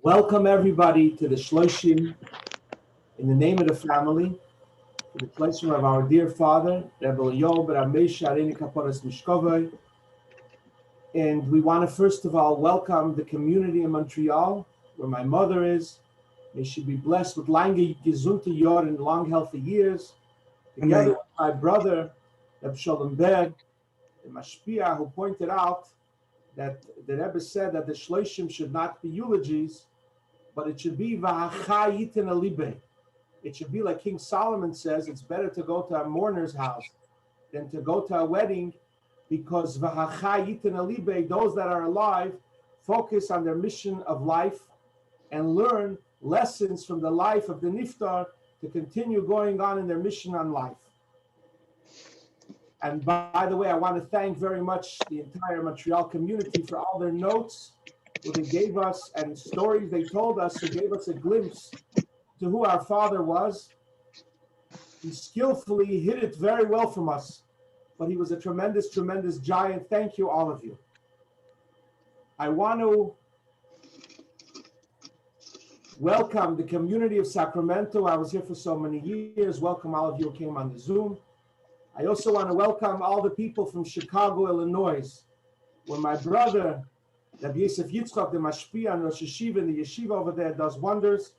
Welcome everybody to the Shloshim in the name of the family, to the Shloshim of our dear father, Rabbi Eliyahu, Rabbi Sharini Kaporas Mishkovai. And we want to first of all welcome the community in Montreal, where my mother is. May she be blessed with lange gesunte Yor and long healthy years. Together with my brother, Rabbi Shalom Berg, the Mashpia, who pointed out that the Rebbe said that the Shloshim should not be eulogies, but it should be v'hachayitin alibe. It should be like King Solomon says, it's better to go to a mourner's house than to go to a wedding, because v'hachayitin alibe, those that are alive, focus on their mission of life and learn lessons from the life of the niftar to continue going on in their mission on life. And by the way, I want to thank very much the entire Montreal community for all their notes that they gave us and stories they told us, who gave us a glimpse to who our father was. He skillfully hid it very well from us, but he was a tremendous, tremendous giant. Thank you, all of you. I want to welcome the community of Sacramento. I was here for so many years. Welcome all of you who came on the Zoom. I also want to welcome all the people from Chicago, Illinois, where my brother, Rabbi Yosef Yitzchak, the Mashpia and Rosh Yeshiva in the yeshiva over there, does wonders.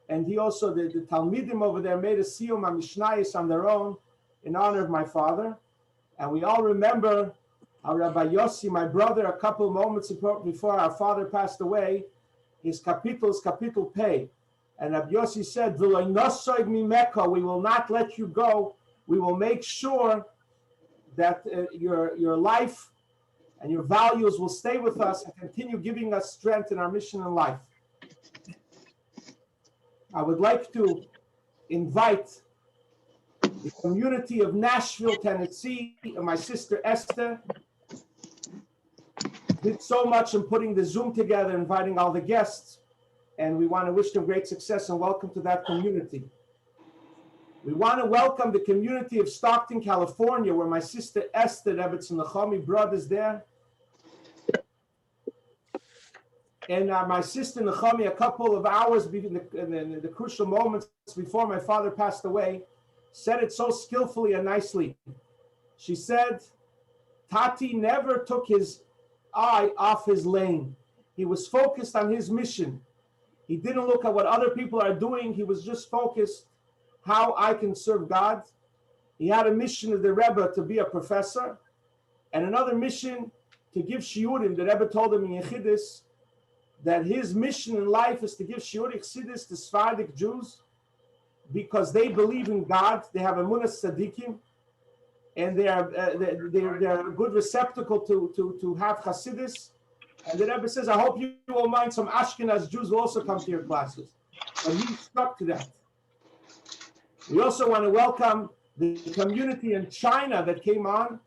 And he also, the Talmidim over there, made a siyum HaMishnayos on their own in honor of my father. And we all remember how Rabbi Yossi, my brother, a couple of moments before our father passed away, his kapitel pay. And Rabbi Yossi said, we will not let you go. We will make sure that your life and your values will stay with us and continue giving us strength in our mission in life. I would like to invite the community of Nashville, Tennessee, and my sister Esther. Did so much in putting the Zoom together, inviting all the guests, and we want to wish them great success and welcome to that community. We want to welcome the community of Stockton, California, where my sister Esther, Rebbetzin Nachomi, brothers there. And my sister Nachomi, a couple of hours in the crucial moments before my father passed away, said it so skillfully and nicely. She said, Tati never took his eye off his lane. He was focused on his mission. He didn't look at what other people are doing. He was just focused how I can serve God. He had a mission of the Rebbe to be a professor, and another mission to give shiurim. The Rebbe told him in Yechidus that his mission in life is to give shiurim chassidus to Sephardic Jews because they believe in God. They have emunas tzaddikim, and they're a good receptacle to have chassidus. And the Rebbe says, I hope you will mind some Ashkenaz Jews will also come to your classes. And he stuck to that. We also want to welcome the community in China that came on,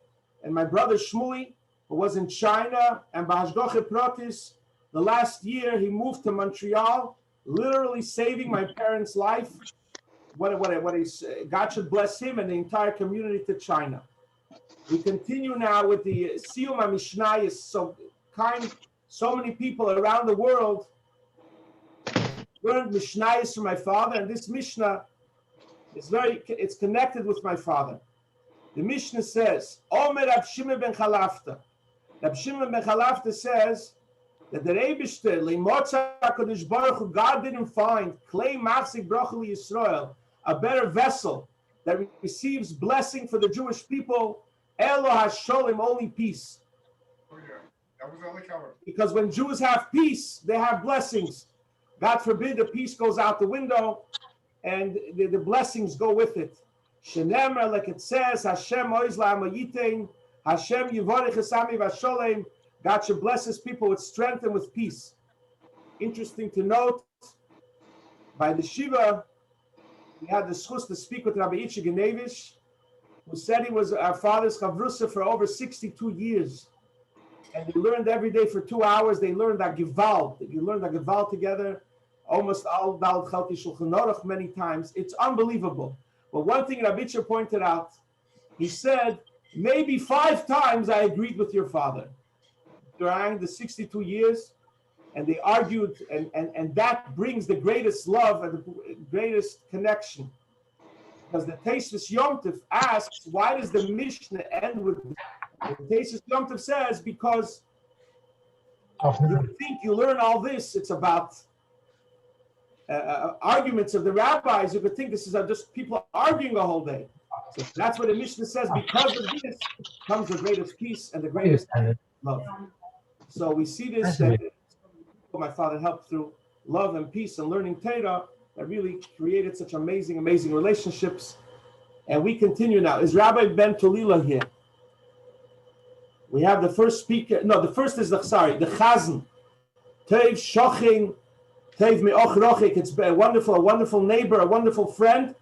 and my brother Shmui, who was in China, and Bahashgoche Protis, the last year he moved to Montreal, literally saving my parents' life. God should bless him and the entire community to China. We continue now with the siyum HaMishnayos. So many people around the world learned Mishnayos from my father, and this Mishnah, it's connected with my father. The Mishnah says, Omer Rab Shimon ben Chalafta. Rab Shimon ben Chalafta says that the Eibishter, Leimotza HaKadosh Baruch Hu, God didn't find Klei Machzik Brochel Yisrael, a better vessel that receives blessing for the Jewish people, Elo HaSholem, only peace. Oh yeah, that was only cover. Because when Jews have peace, they have blessings. God forbid the peace goes out the window, and the blessings go with it. Shenemer, like it says, Hashem oiz la'amayitein, Hashem yivorech esami v'asholem. God should bless his people with strength and with peace. Interesting to note, by the Shiva, we had the schus to speak with Rabbi Itchik Genevish, who said he was our father's chavrusa for over 62 years. And they learned every day for 2 hours. They learned that Gewalt. You learned that Gewalt together. Almost all Dal Chalki Shulchan Aruch many times. It's unbelievable. But one thing Rabbi Itcher pointed out, he said, maybe 5 times I agreed with your father during the 62 years. and they argued, and that brings the greatest love and the greatest connection. Because the Tesis Yom Tov asks, why does the Mishnah end with the Tesis Yom Tov says, because you would think you learn all this, it's about arguments of the rabbis. You could think this is just people arguing the whole day. So that's what the Mishnah says. Because of this comes the greatest peace and the greatest love. So we see this, that my father helped through love and peace and learning Torah, that really created such amazing relationships. And we continue now. Is Rabbi Ben Tolila here? We have the first speaker. No, the first is the Chazan. Tev Shochin, Tev Me'och Rochik. It's a wonderful neighbor, a wonderful friend.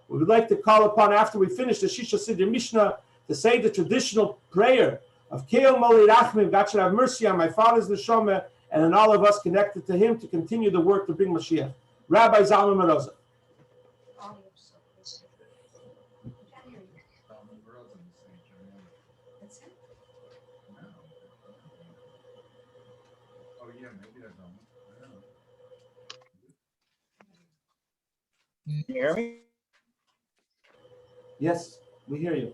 We would like to call upon, after we finish the Shisha Siddur Mishnah, to say the traditional prayer of Keil Moli Rachmim, God should have mercy on my father's neshama, and on all of us connected to him to continue the work to bring Mashiach. Rabbi Zalman Meroza. Can you hear me? Yes, we hear you.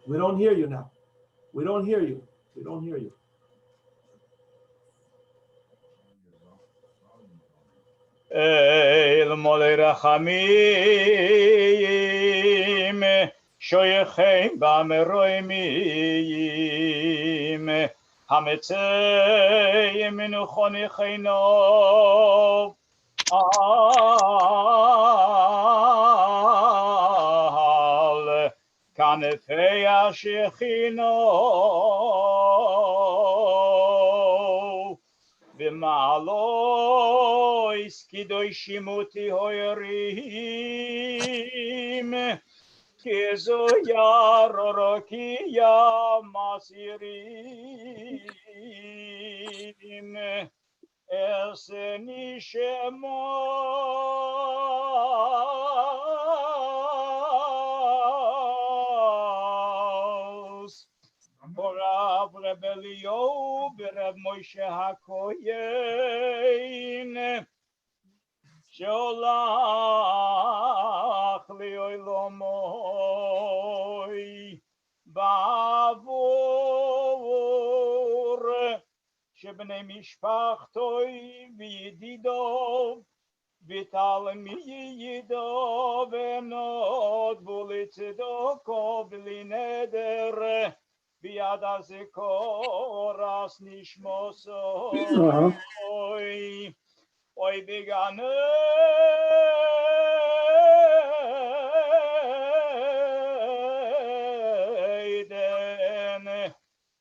We don't hear you now. We don't hear you. We don't hear you. El Molei Rachamim Shoyechem B'Meroimim Hametzei Menuchon Yecheino Al Kanefei Ashechino B'Ma'alois Kidoishimuti Hoyerim Kizo Yarorokia Masirim Eseni Shemos Borav Rebbe Eliyahu B'Reb Moshe HaKoyen Sholach Li'olamoi Ba'avur Shebnei Mishpachtoi V'Yididov V'Talmi Yidov V'Emnot Bulitzidoko B'li Neder B'Yad HaZikoras Nishmosoi Oy begane den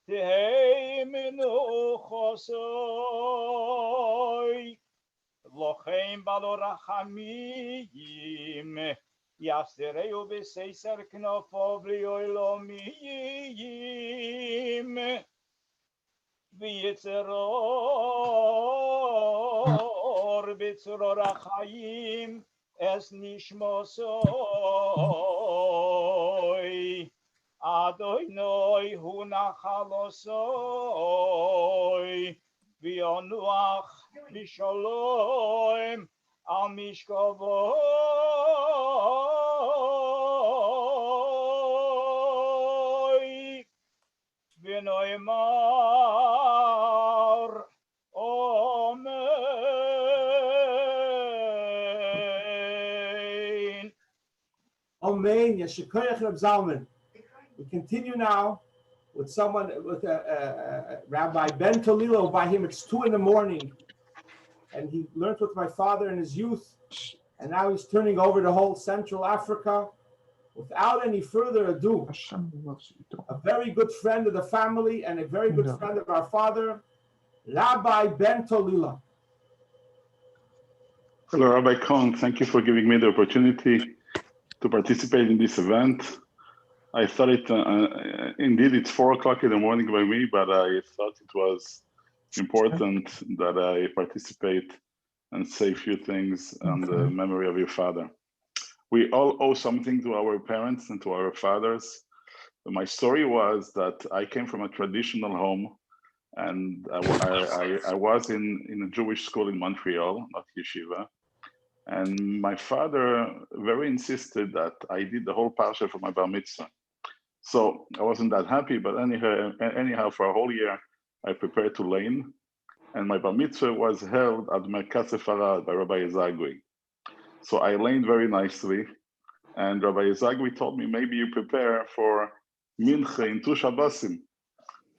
tehei menuchosoy lochem balorachamim yastereu b'seiser knofo v'yoilomiyim v'yitzeror b'tzoror hachayim es nishmosoy Adonai hu nachalosoy v'yonuach b'shalom al mishkavoy v'noimar Amen. Amen. Yeshikoyach Reb Zalman. We continue now with Rabbi Ben Tolilo. By him, it's 2 a.m, and he learned with my father in his youth, and now he's turning over the whole Central Africa. Without any further ado, a very good friend of the family and a very good friend of our father, Rabbi Ben Tolila. Hello, Rabbi Cohen. Thank you for giving me the opportunity to participate in this event. I thought indeed it's 4 o'clock in the morning by me, but I thought it was important that I participate and say a few things on the memory of your father. We all owe something to our parents and to our fathers. My story was that I came from a traditional home, and I was in a Jewish school in Montreal, not yeshiva. And my father very insisted that I did the whole parsha for my bar mitzvah. So I wasn't that happy, but anyhow, for a whole year, I prepared to learn. And my bar mitzvah was held at Merkaz Sefarad by Rabbi Zagui. So I learned very nicely. And Rabbi Zagui told me, maybe you prepare for Mincha in Tu Shabbosim.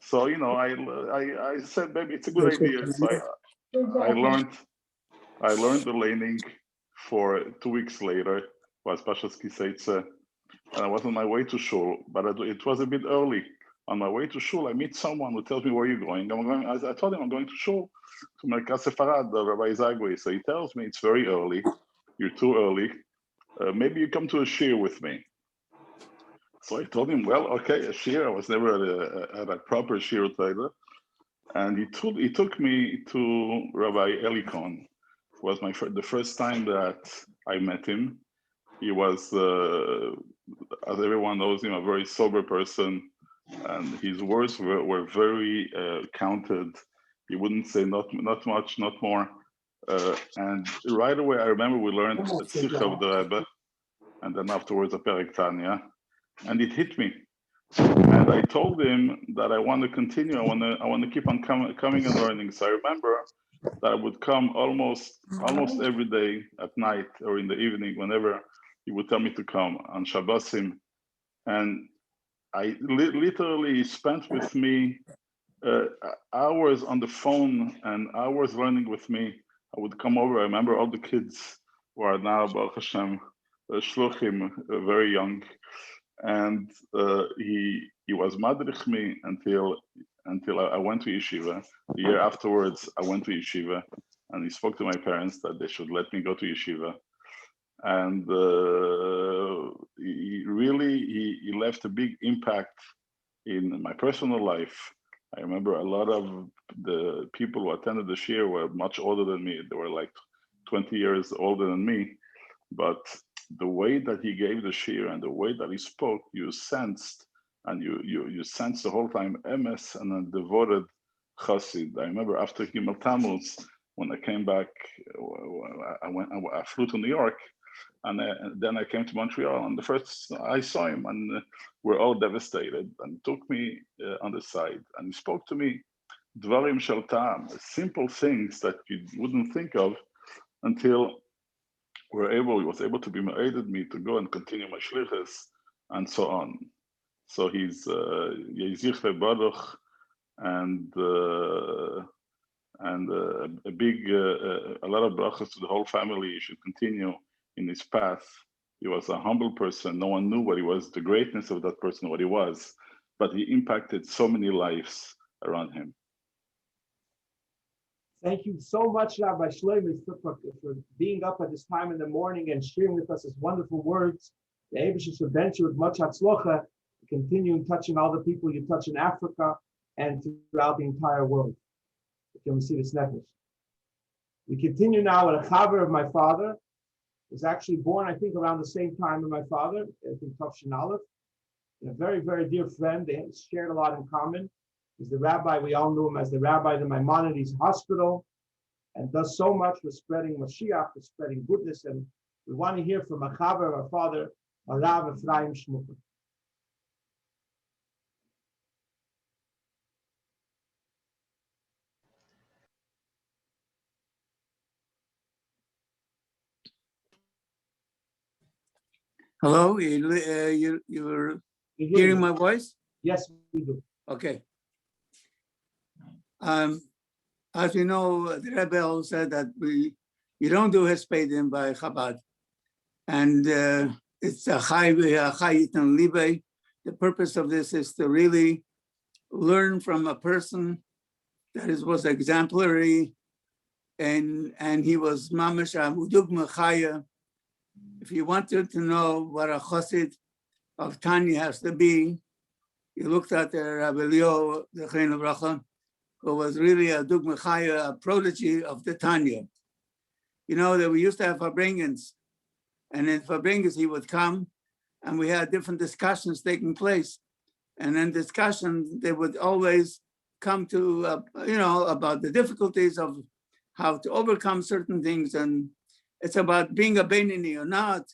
So, you know, I said, maybe it's a good idea. So I learned the laning for 2 weeks later, was Pashas Kiseitze, and I was on my way to shul, but it was a bit early. On my way to shul, I meet someone who tells me, where are you going? I told him I'm going to shul, to Merkaz Sefarad, Rabbi Zagui. So he tells me, it's very early, you're too early, maybe you come to a shir with me. So I told him, well, okay, a shir. I was never at a proper shir Torah. And he took me to Rabbi Eliyahu. It was the first time that I met him. He was, as everyone knows him, a very sober person, and his words were very counted. He wouldn't say not much, not more. And right away, I remember we learned the Tzich of the Rebbe, and then afterwards a Perek Tanya, and it hit me. And I told him that I want to continue. I want to keep on coming and learning. So I remember that I would come almost every day at night or in the evening, whenever he would tell me to come on Shabbosim. And I literally spent with me hours on the phone and hours learning with me. I would come over. I remember all the kids who are now, Baruch Hashem, Shloshim, very young. And he was madrich me until I went to yeshiva. The year afterwards, I went to yeshiva, and he spoke to my parents that they should let me go to yeshiva. And he left a big impact in my personal life. I remember a lot of the people who attended the shir were much older than me. They were like 20 years older than me, but the way that he gave the shir and the way that he spoke, you sensed, and you sensed the whole time emes and a devoted chassid. I remember after Gimel Tammuz, when I came back, I flew to New York, and then I came to Montreal, and the first I saw him, and we're all devastated, and he took me on the side, and he spoke to me, dvarim shel ta'am, simple things that you wouldn't think of until he was able to be ma'ated me to go and continue my shlichus and so on. So he's Yezich Baruch, and a lot of brachas to the whole family. You should continue in his path. He was a humble person. No one knew what he was, the greatness of that person, what he was, but he impacted so many lives around him. Thank you so much, Rabbi Shlomo, for being up at this time in the morning and sharing with us his wonderful words. The Eibusha should venture with much hatzlocha to continue touching all the people you touch in Africa and throughout the entire world. Can we see this nefesh? We continue now with a chaver of my father. He was actually born, I think, around the same time as my father, I think Tafshin Aleph. A very, very dear friend. They shared a lot in common. He's the rabbi, we all knew him as the rabbi of the Maimonides Hospital, and does so much for spreading Mashiach, for spreading goodness. And we want to hear from a chaver, our father, Rav Ephraim Shmucher. Hello, you're hearing my voice? Yes, we do. Okay. As you know, the Rebbe said that you don't do hespedim by Chabad, and it's a chayit and libe. The purpose of this is to really learn from a person that was exemplary, and he was mamash dugma chaya. If you wanted to know what a chassid of Tanya has to be, you looked at the Rabbi Eliyahu, the Cohen of Rabbi, who was really a dugma chaya, a prodigy of the Tanya. You know that we used to have Fabringans, and in Fabringans he would come, and we had different discussions taking place. And in discussions, they would always come to, about the difficulties of how to overcome certain things. And it's about being a Beinoni or not.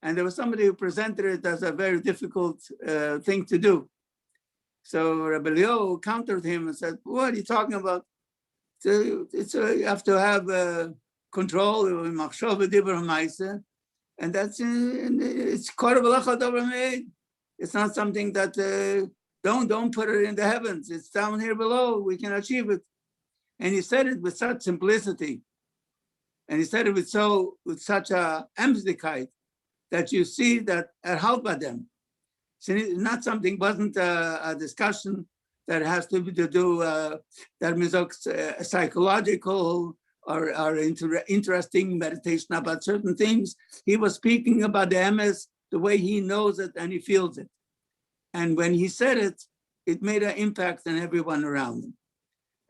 And there was somebody who presented it as a very difficult thing to do. So Rabbi Eliyahu countered him and said, what are you talking about? You have to have control, and that's it's it's not something that don't put it in the heavens. It's down here below. We can achieve it. And he said it with such simplicity, and he said it with such a emzdigkeit that you see that at halbadem. So not something, wasn't a discussion that has to do that means psychological or interesting meditation about certain things. He was speaking about the emes the way he knows it and he feels it. And when he said it, it made an impact on everyone around him,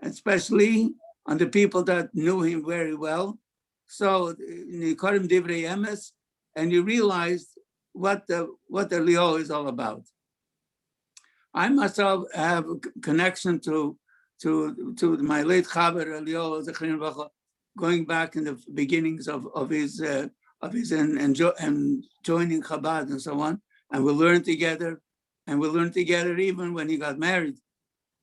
especially on the people that knew him very well. So you call him divrei emes, and you realized what the Eliyahu is all about. I myself have a connection to my late Chaver Eliyahu Zechrin Bacha, going back in the beginnings of his and joining Chabad and so on, and we learned together, and we learned together even when he got married.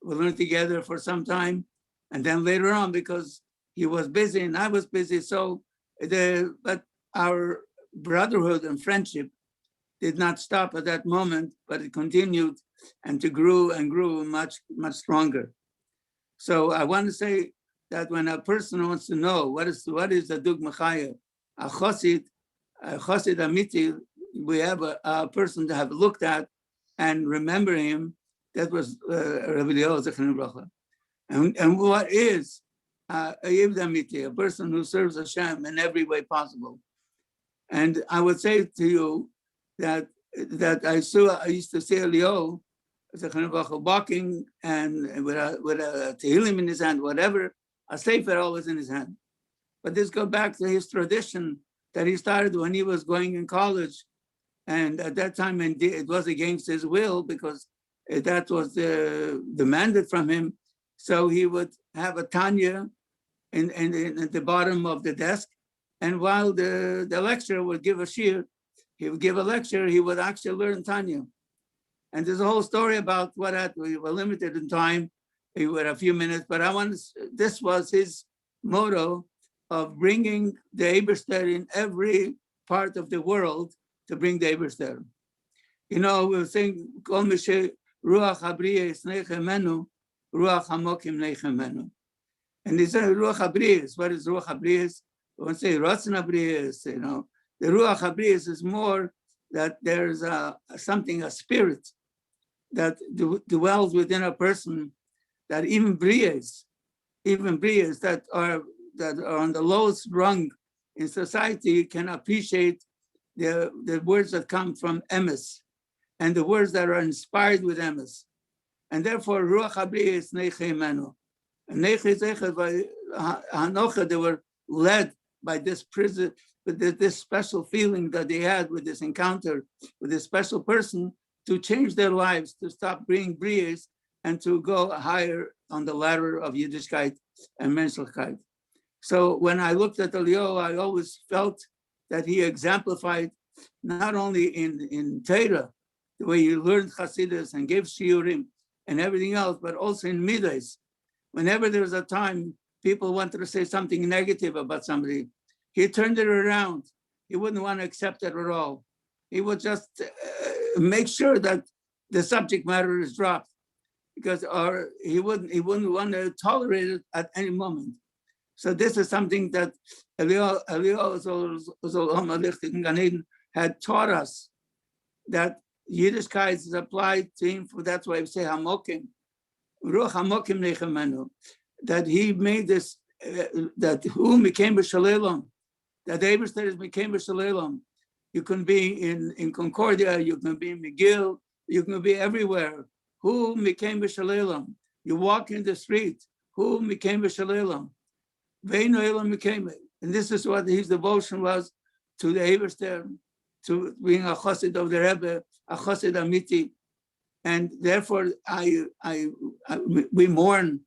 We learned together for some time, and then later on, because he was busy and I was busy, but our brotherhood and friendship did not stop at that moment, but it continued and grew much, much stronger. So I want to say that when a person wants to know what is the Dug Mechaya, a Chosid Amiti, we have a person to have looked at and remember him. That was Rabbi Eliyahu Zechrin Bracha. And what is a Yid Amiti, a person who serves Hashem in every way possible. And I would say to you that I used to see Eliyahu walking and with a tehillim in his hand, whatever, a sefer always in his hand. But this goes back to his tradition that he started when he was going in college. And at that time, it was against his will because that was demanded from him. So he would have a Tanya at the bottom of the desk. And while the lecturer would give a shiur, he would give a lecture, he would actually learn Tanya. And there's a whole story about what happened. We were limited in time. We were a few minutes, but this was his motto of bringing the Eberster in every part of the world to bring the Eberster. You know, we were saying, Kol Mishe Ruach Habriyah Sneichemenu, Ruach Hamokim Neichemenu. And he said, Ruach Habriyah, what is Ruach Habriyah? We want to say Ratzon Habriyah, you know. The Ruach Habriyah is more that there's a spirit that dwells within a person, that even briyas that are on the lowest rung in society can appreciate the words that come from emes and the words that are inspired with emes. And therefore, Ruach Habriyah is Neichei Menu. And Neichei Zeichel by Hanocha, they were led by this prison, with this special feeling that they had with this encounter with this special person, to change their lives, to stop being briyas and to go higher on the ladder of Yiddishkeit and Menschlichkeit. So when I looked at Eliyahu, I always felt that he exemplified not only in Torah, the way he learned Hasidus and gave shiurim and everything else, but also in Midas. Whenever there was a time people wanted to say something negative about somebody, he turned it around. He wouldn't want to accept it at all. He would just make sure that the subject matter is dropped, because he wouldn't want to tolerate it at any moment. So this is something that Eliyahu had taught us, that Yiddishkeit is applied to him. That's why we say Hamokim, Ruach Hamokim Nechemenu, that he made this, that who became B'Shalelom, that the Eberster became B'Shalelom. You can be in Concordia, you can be in McGill, you can be everywhere. Who became B'Shalelom? You walk in the street, who became B'Shalelom? Ve'ino Elam became it. And this is what his devotion was to the Eberster, to being a chassid of the Rebbe, a chassid amiti. And therefore, we mourn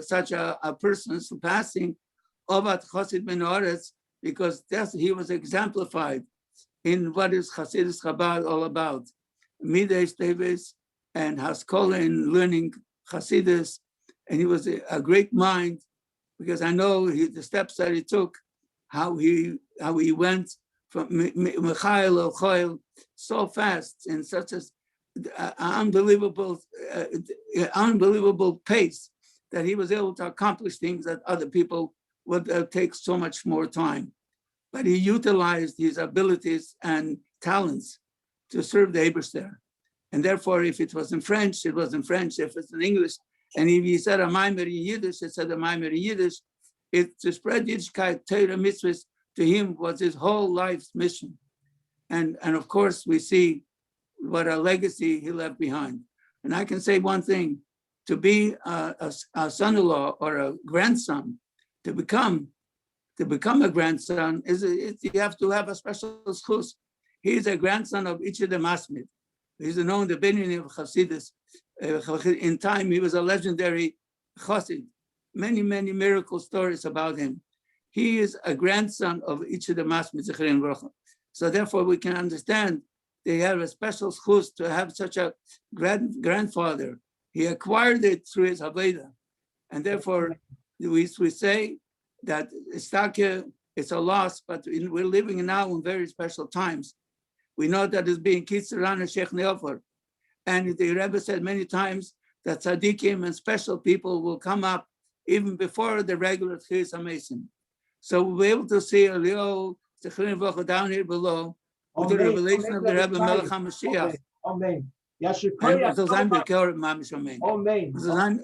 such a person's passing of a chassid ben Oretz, because he was exemplified in what is Hasidus Chabad all about. Midei Teves and Haskola in learning Hasidus. And he was a great mind, because I know the steps that he took, how he went from Michael El Choel so fast in such an unbelievable pace, that he was able to accomplish things that other people would take so much more time. But he utilized his abilities and talents to serve the Eberster. And therefore, if it was in French, it was in French. If it's in English, and if he said a Maimer in Yiddish, it said a Maimer in Yiddish. It to spread Yiddishkeit, Torah mitzvahs to him was his whole life's mission. And of course, we see what a legacy he left behind. And I can say one thing: to be a son-in-law or a grandson, to become a grandson, you have to have a special schus. He is a grandson of each of the Masmid. He's known the beginning of Chassidus. In time, he was a legendary Chassid. Many miracle stories about him. He is a grandson of each of the Masmid. So therefore, we can understand they have a special schus to have such a grandfather. He acquired it through his Haveda. And therefore, we say that it's a loss, but we're living now in very special times. We know that it's being Kitzaran and Sheikh Neofer. And the Rebbe said many times that tzaddikim and special people will come up even before the regular Tchias HaMesim. So we'll be able to see Eliyahu down here below with the revelation of the Rebbe Melech HaMashiach. Amen. And das soll sein Bekor Mamish Amen. Amen. Das soll sein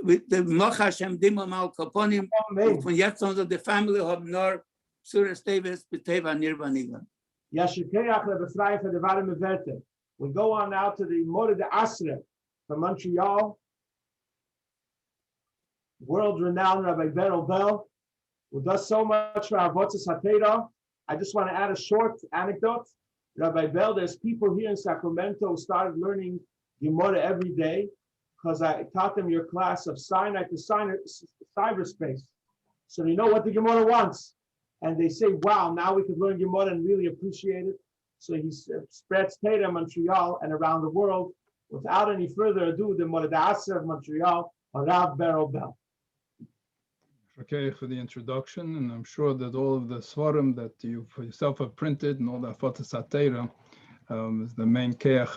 mit dem Moch Hashem Dima Mal Kaponim. Von jetzt an die Family haben nur Surah Steves B'Teva Nirvaniga. We go on now to the Mora de Asra from Montreal. World-renowned Rabbi Beryl Bell, who does so much for our Avotzas HaTorah. I just want to add a short anecdote. Rabbi Bell, there's people here in Sacramento who started learning Gemara every day because I taught them your class of Sinai to cyberspace. So they know what the Gemara wants. And they say, wow, now we could learn Gemara and really appreciate it. So he spreads Torah in Montreal and around the world. Without any further ado, the Mora de Asra of Montreal, Rav Beryl Bell. Okay, for the introduction, and I'm sure that all of the svarim that you for yourself have printed and all the Avotzas HaTorah is the main Keach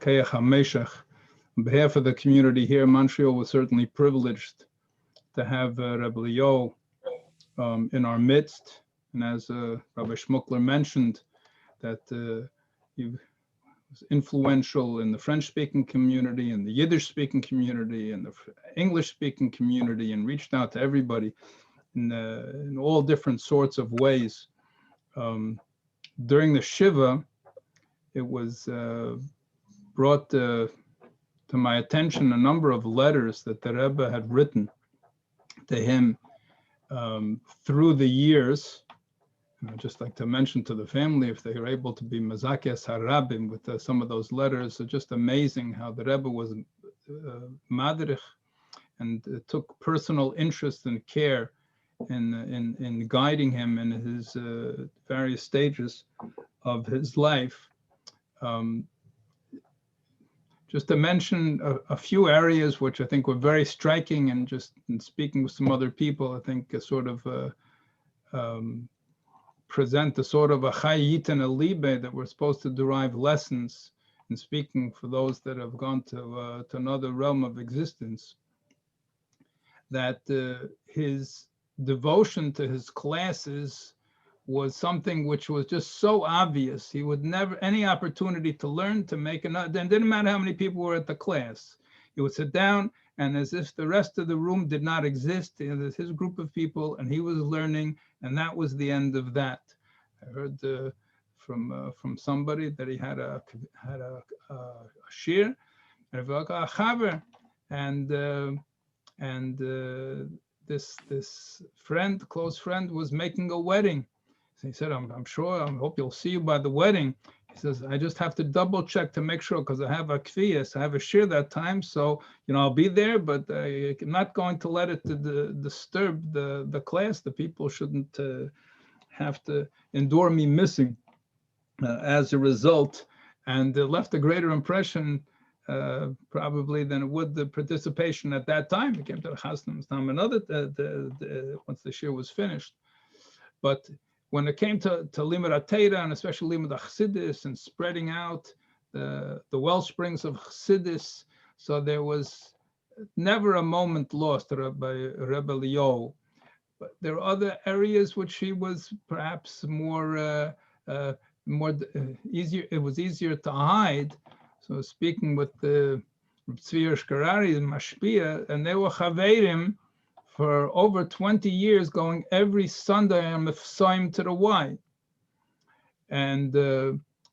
HaMeshach. On behalf of the community here in Montreal, we're certainly privileged to have Rabbi Eliyahu in our midst. And as Rabbi Shmukler mentioned, that he was influential in the French-speaking community, in the Yiddish-speaking community, in the English-speaking community, and reached out to everybody in all different sorts of ways. During the Shiva, it was brought to my attention a number of letters that the Rebbe had written to him through the years. I'd just like to mention to the family, if they were able to be Mazakes Harabim with some of those letters, it's just amazing how the Rebbe was madrich and took personal interest and care in guiding him in his various stages of his life. Just to mention a few areas which I think were very striking, and just in speaking with some other people, I think sort of present a sort of a chayit and a libe that we're supposed to derive lessons in speaking for those that have gone to another realm of existence. That his devotion to his classes was something which was just so obvious. He would never, any opportunity to learn, to make another, then didn't matter how many people were at the class. He would sit down, and as if the rest of the room did not exist, there's his group of people, and he was learning, and that was the end of that. I heard from somebody that he had a shir, and this friend, close friend, was making a wedding. So he said, I'm sure, I hope you'll see you by the wedding. He says, I just have to double check to make sure, because I have a kfiyas, I have a shir that time, so I'll be there, but I'm not going to let it disturb the class. The people shouldn't have to endure me missing as a result, and it left a greater impression probably than it would the participation at that time. It came to the Chasnim's time another once the shir was finished. But when it came to Limud HaTorah, and especially Limud HaChassidus, and spreading out the well springs of Chassidus, so there was never a moment lost by Rebbe Eliyahu. But there are other areas which he was perhaps more easier. It was easier to hide. So speaking with the Tzvi Shkarari and Mashpia, and they were Chaverim for over 20 years, going every Sunday on Mefsoim to the Y. And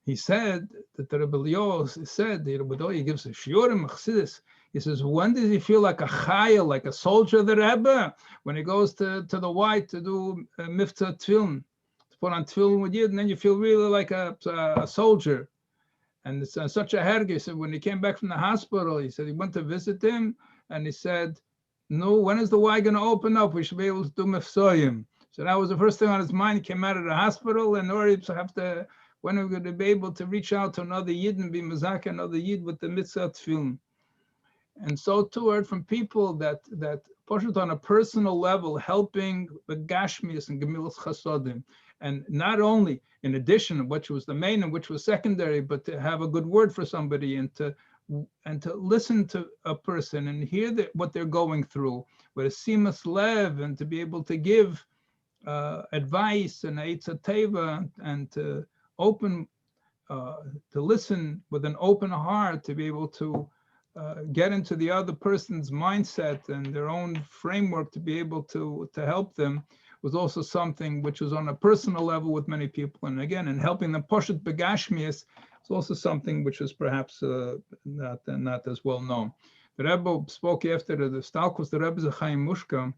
he said that the Rebbe Eliyahu said, the Rebbe Eliyahu gives a shiurim Chassidus. He says, when does he feel like a chayil, like a soldier of the Rebbe? When he goes to the Y to do mifta tefillin, to put on tefillin with Yid, and then you feel really like a soldier. And it's such a herge. He said, when he came back from the hospital, he said he went to visit him, and he said, no, when is the Y going to open up? We should be able to do mefsoyim. So that was the first thing on his mind. He came out of the hospital, and or to have to, when are we going to be able to reach out to another Yid and be mazak another Yid with the mitzvah tefillin? And so too, I heard from people that push it on a personal level, helping the gashmias and gemilas chasodim, and not only in addition, which was the main and which was secondary, but to have a good word for somebody and to listen to a person and hear what they're going through with a simas lev, and to be able to give advice and eitzah teva, and to listen with an open heart, to be able to get into the other person's mindset and their own framework, to be able to help them, was also something which was on a personal level with many people. And again, in helping them push it begashmias, it's also something which was perhaps not as well known. The Rebbe spoke after the Stalkus, the Rebbe Chaim Mushka,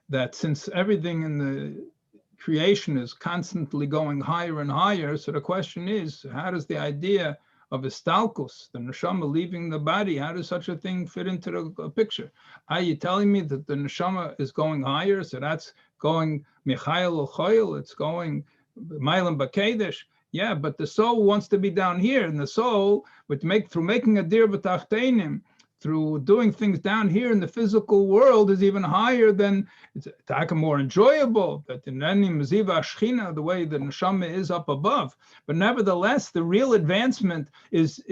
that since everything in the creation is constantly going higher and higher, so the question is, how does the idea of a stalkus, the neshama leaving the body, how does such a thing fit into the picture? Are you telling me that the neshama is going higher? So that's going Michael L'Choyel, it's going Mailam Bakedesh. Yeah, but the soul wants to be down here, and the soul, through making a dir b'tachtenim, through doing things down here in the physical world, is even higher than, it's more enjoyable, that in any Maziva Ashchina, the way the neshama is up above. But nevertheless, the real advancement is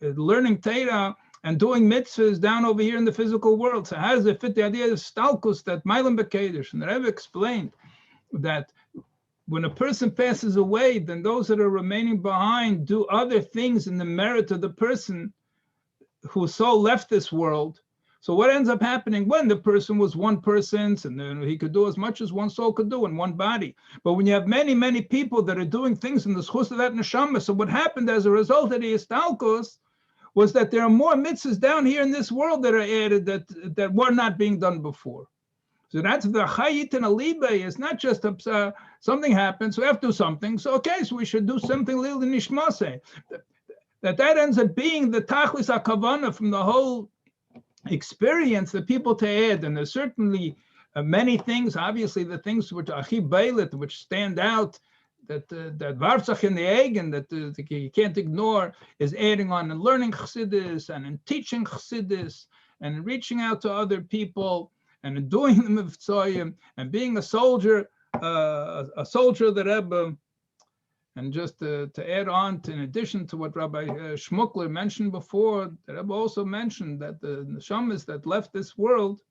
learning Torah and doing mitzvahs down over here in the physical world. So how does it fit the idea of stalkus, that Mailam B'Kedesh? And the Rebbe explained that when a person passes away, then those that are remaining behind do other things in the merit of the person whose soul left this world. So what ends up happening when the person was one person, and then he could do as much as one soul could do in one body. But when you have many, many people that are doing things in the schus of that neshama, so what happened as a result of the istalkos was that there are more mitzvahs down here in this world that are added that were not being done before. So that's the chayit and alibe. It's not just something happens, so we have to do something. So okay, so we should do something lil nishmase. That ends up being the tachlis hakavana from the whole experience that people to add. And there's certainly many things, obviously the things which are achi beilit, which stand out, that vartzach in the egg, and that you can't ignore, is adding on and learning chassidus, and in teaching chassidus, and in reaching out to other people, and in doing the mivtzoyim, and being a soldier of the Rebbe. And just to add on, in addition to what Rabbi Shmukler mentioned before, the Rebbe also mentioned that the neshamas that left this world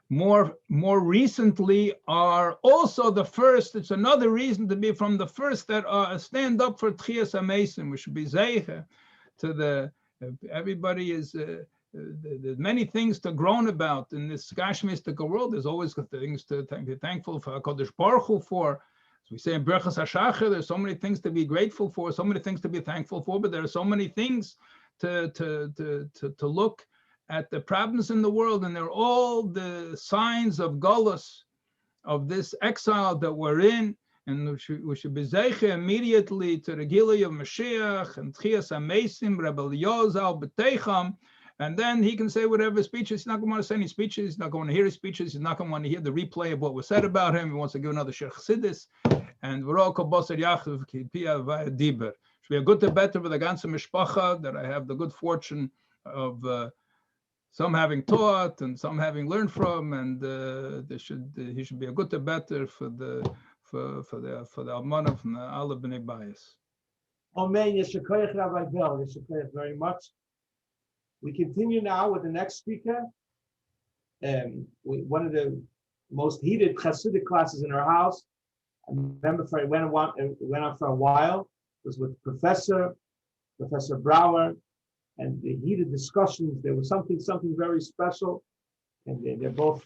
more recently are also the first. It's another reason to be from the first that stand up for Tchias HaMesim. We should be zeicher to everybody is. There's many things to groan about in this gashmistic world. There's always things to be thankful for HaKadosh Baruch Hu for. As we say in Berachas HaShachar, there's so many things to be grateful for, so many things to be thankful for, but there are so many things to look at the problems in the world, and they're all the signs of Golus, of this exile that we're in, and we should be zeiche immediately to the Gilui of Mashiach and Tchias HaMeisim, Rebbe Eliyahu Zal B'Teicham, and then he can say whatever speeches. He's not going to want to say any speeches. He's not going to hear his speeches. He's not going to want to hear the replay of what was said about him. He wants to give another Shir Chassidus. And we're all kobosar yachiv ki pia vaya diber. Should be a good better with the ganze mishpacha that I have the good fortune of some having taught and some having learned from, and he should be a good better for the almanah from the alle bnei bayis. Amen. Yeshakayach Rabbi Bell. Yeshakayach very much. We continue now with the next speaker. One of the most heated Hasidic classes in our house. I remember it went on for a while. It was with Professor Brower, and the heated discussions. There was something very special, and they're both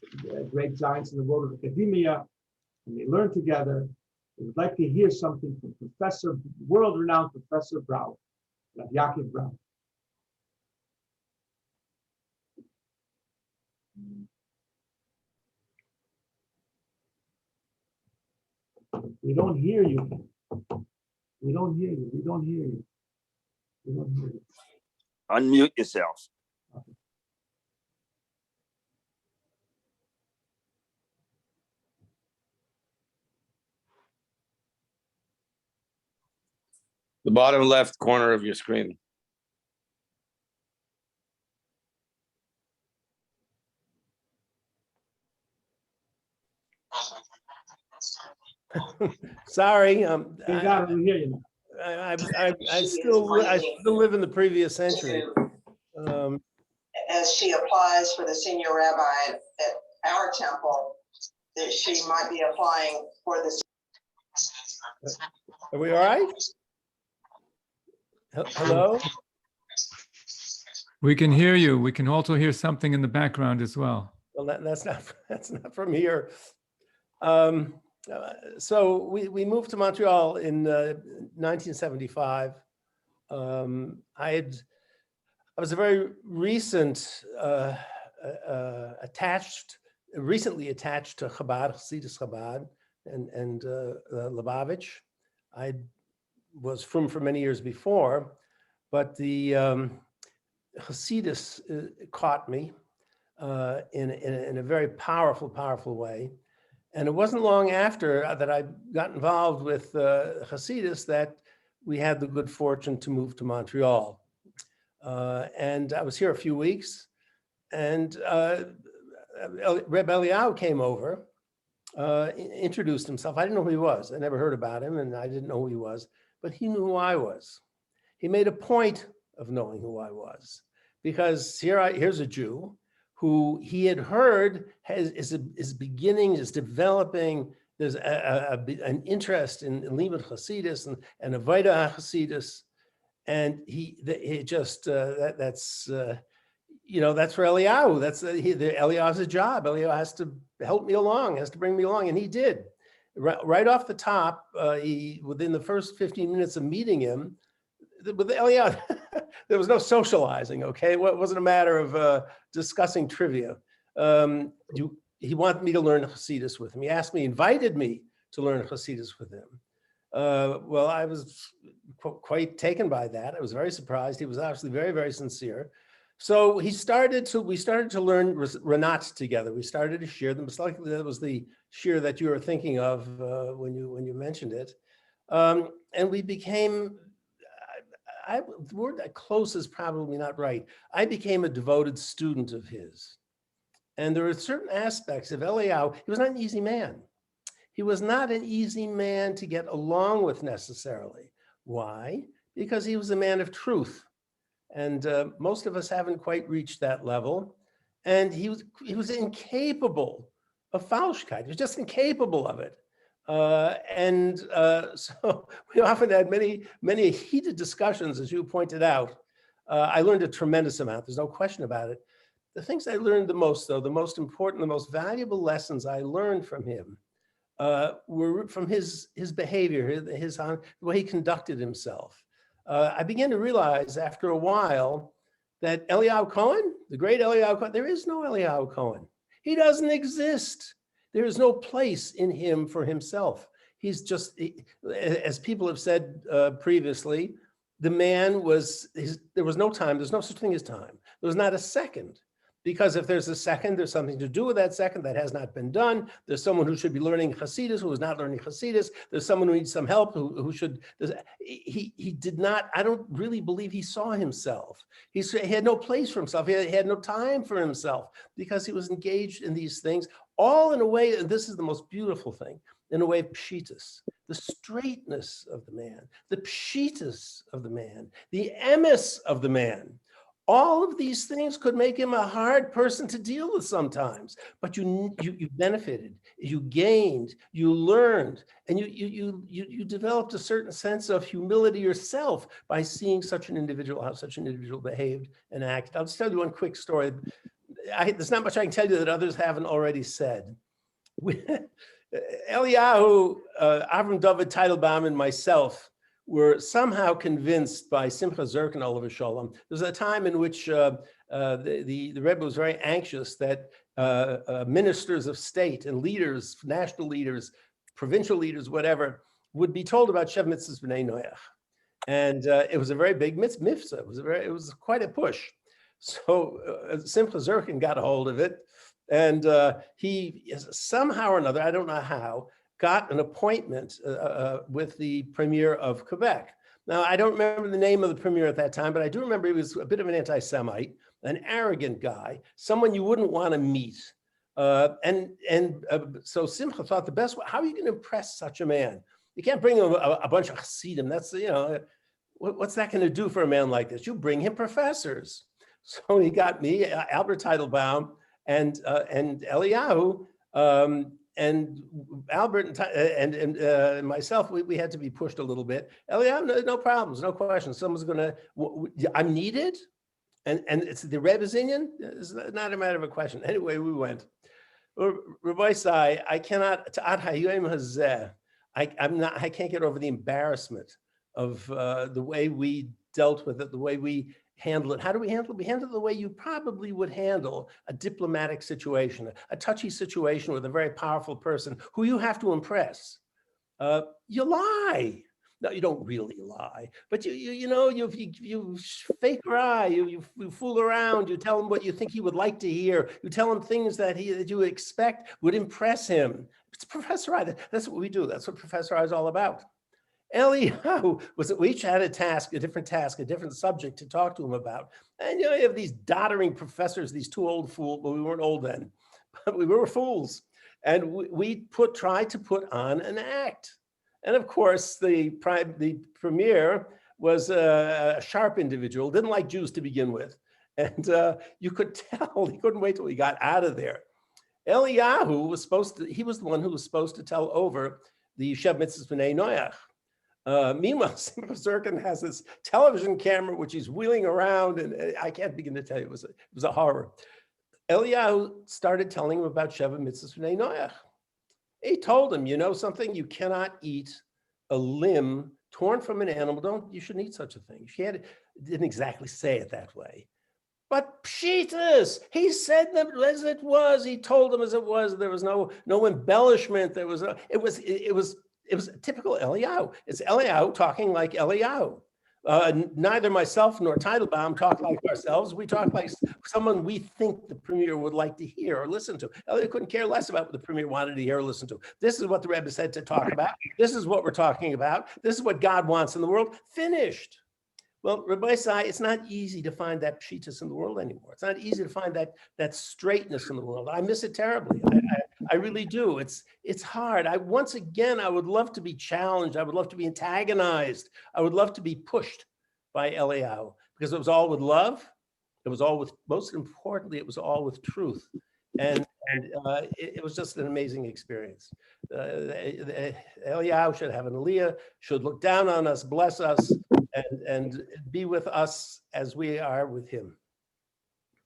great giants in the world of academia, and they learn together. I would like to hear something from world-renowned Professor Brower, Rabbi Yaakov Brower. We don't hear you. We don't hear you. We don't hear you. We don't hear you. Unmute yourself. Okay. The bottom left corner of your screen. Sorry, We got it. We hear you now. I still live in the previous century. As she applies for the senior rabbi at our temple, that she might be applying for the. Are we all right? Hello? We can hear you. We can also hear something in the background as well. Well, that's not from here. So we moved to Montreal in 1975. I was a very recently attached to Chabad, Chassidus Chabad, and Lubavitch. I was from for many years before, but the Chassidus caught me in a very powerful way. And it wasn't long after that I got involved with Chassidus that we had the good fortune to move to Montreal. And I was here a few weeks, and Rabbi Eliyahu came over, introduced himself. I didn't know who he was. I never heard about him, and I didn't know who he was, but he knew who I was. He made a point of knowing who I was, because here's a Jew who he had heard is beginning, is developing. There's an interest in Limud Chassidus and Avodah Chassidus, and he just that's for Eliyahu. Eliyahu's a job. Eliyahu has to help me along, has to bring me along, and he did. Right off the top, within the first 15 minutes of meeting him, with Eliyahu, there was no socializing, okay? It wasn't a matter of discussing trivia. He wanted me to learn Chassidus with him. He invited me to learn Chassidus with him. Well, I was quite taken by that. I was very surprised. He was actually very, very sincere. So we started to learn Ranat together. We started to share them. It's like that was the shir that you were thinking of when you mentioned it. And we became, the word close is probably not right. I became a devoted student of his. And there are certain aspects of Eliyahu. He was not an easy man. He was not an easy man to get along with necessarily. Why? Because he was a man of truth. And most of us haven't quite reached that level. And he was incapable of Falschkeit. He was just incapable of it. So we often had many heated discussions, as you pointed out. I learned a tremendous amount. There's no question about it. The things I learned the most, though, the most important, the most valuable lessons I learned from him were from his behavior, the way he conducted himself. I began to realize after a while that Eliyahu Cohen, the great Eliyahu Cohen, there is no Eliyahu Cohen. He doesn't exist. There is no place in him for himself. He's just, as people have said previously, the man was, there was no time, there's no such thing as time. There was not a second. Because if there's a second, there's something to do with that second that has not been done. There's someone who should be learning Hasidus who is not learning Hasidus. There's someone who needs some help who should, he did not, I don't really believe he saw himself. He had no place for himself. He had no time for himself because he was engaged in these things, all in a way, and this is the most beautiful thing, in a way of pshitus, the straightness of the man, the pshitus of the man, the emes of the man. All of these things could make him a hard person to deal with sometimes, but you benefited, you gained, you learned, and you developed a certain sense of humility yourself by seeing such an individual, how such an individual behaved and acted. I'll just tell you one quick story. There's not much I can tell you that others haven't already said. Eliyahu, Avram David Teitelbaum, and myself were somehow convinced by Simcha Zirkin Olav Shalom. There was a time in which the Rebbe was very anxious that ministers of state and leaders, national leaders, provincial leaders, whatever, would be told about Shev Mitzvahs B'nai Noach. And it was a very big mitzvah. It was quite a push. So Simcha Zirkin got a hold of it, and he somehow or another, I don't know how, got an appointment with the premier of Quebec. Now, I don't remember the name of the premier at that time, but I do remember he was a bit of an anti-Semite, an arrogant guy, someone you wouldn't want to meet. So Simcha thought the best way, how are you going to impress such a man? You can't bring him a bunch of Hasidim. That's, what's that going to do for a man like this? You bring him professors. So he got me, Albert Teitelbaum, and Eliyahu, and Albert and myself, we had to be pushed a little bit. Eliyahu, no problems, no questions. Someone's gonna, I'm needed, and it's the Rebbe's Inyan. It's not a matter of a question. Anyway, we went. Rabbi Sai, I cannot. I can't get over the embarrassment of the way we dealt with it, the way we handle it. How do we handle it? We handle it the way you probably would handle a diplomatic situation, a touchy situation with a very powerful person who you have to impress. You lie. No, you don't really lie, but you fake lie, you fool around, you tell him what you think he would like to hear, you tell him things that you expect would impress him. It's Professor I. That's what we do. That's what Professor I is all about. Eliyahu we each had a different subject to talk to him about. And you have these doddering professors, these two old fools, but we weren't old then, but we were fools. And we tried to put on an act. And of course, the premier was a sharp individual, didn't like Jews to begin with. And you could tell, he couldn't wait till he got out of there. Eliyahu he was the one who was supposed to tell over the Shev Mitzvahs B'nai Noach. Meanwhile, Simcha Zirkin has this television camera which he's wheeling around, and I can't begin to tell you, it was a horror. Eliyahu started telling him about Sheva Mitzvahs B'nai Noach. He told him, you know something, you cannot eat a limb torn from an animal. You shouldn't eat such a thing. Didn't exactly say it that way. But pshitas, he said them as it was. He told them as it was. There was no embellishment. It was typical Eliyahu. It's Eliyahu talking like Eliyahu. Neither myself nor Teitelbaum talk like ourselves. We talk like someone we think the premier would like to hear or listen to. Eliyahu couldn't care less about what the premier wanted to hear or listen to. This is what the Rebbe said to talk about. This is what we're talking about. This is what God wants in the world. Finished. Well, Rabbi Sai, it's not easy to find that pshitas in the world anymore. It's not easy to find that straightness in the world. I miss it terribly. I really do. It's hard. Once again, I would love to be challenged. I would love to be antagonized. I would love to be pushed by Eliyahu because it was all with love. It was all with, most importantly, it was all with truth. And it was just an amazing experience. Eliyahu should have an aliyah, should look down on us, bless us, and be with us as we are with him.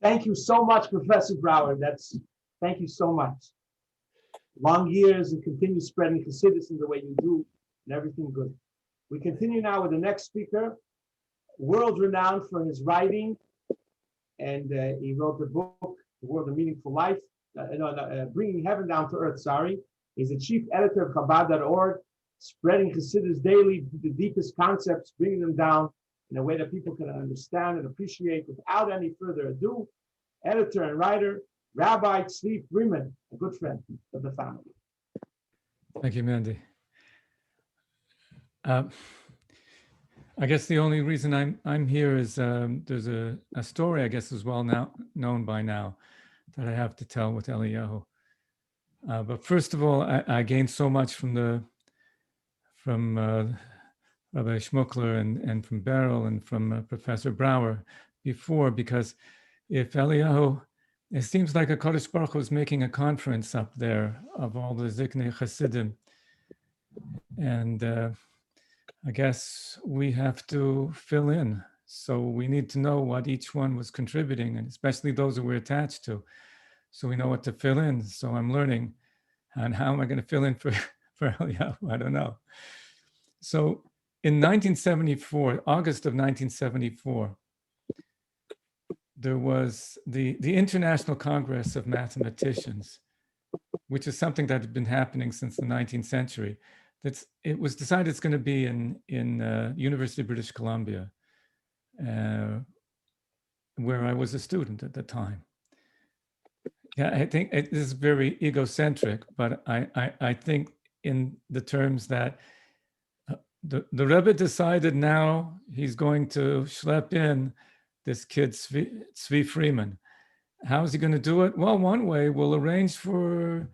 Thank you so much, Professor Brower. Thank you so much. Long years and continue spreading Hasidus in the way you do, and everything good. We continue now with the next speaker, world renowned for his writing and he wrote the book, The World of Meaningful Life, Bringing Heaven Down to Earth, sorry. He's the chief editor of Chabad.org, spreading Hasidus daily, the deepest concepts, bringing them down in a way that people can understand and appreciate. Without any further ado, editor and writer, Rabbi Tzvi Freeman, a good friend of the family. Thank you, Mandy. I guess the only reason I'm here is there's a story, I guess, is well known by now that I have to tell with Eliyahu. But first of all, I gained so much from Rabbi Schmuckler and from Beryl and from Professor Brower before, because if Eliyahu, it seems like a Kodesh Baruch Hu was making a conference up there of all the Ziknei Hasidim. And I guess we have to fill in. So we need to know what each one was contributing, and especially those that we're attached to. So we know what to fill in. So I'm learning. And how am I going to fill in for Eliyahu? I don't know. So in 1974, August of 1974, there was the International Congress of Mathematicians, which is something that had been happening since the 19th century. It was decided it's going to be in University of British Columbia, where I was a student at the time. Yeah, I think it is very egocentric, but I think in the terms that the Rebbe decided now he's going to schlep in this kid Tzvi Freeman. How is he going to do it? Well, one way, we'll arrange for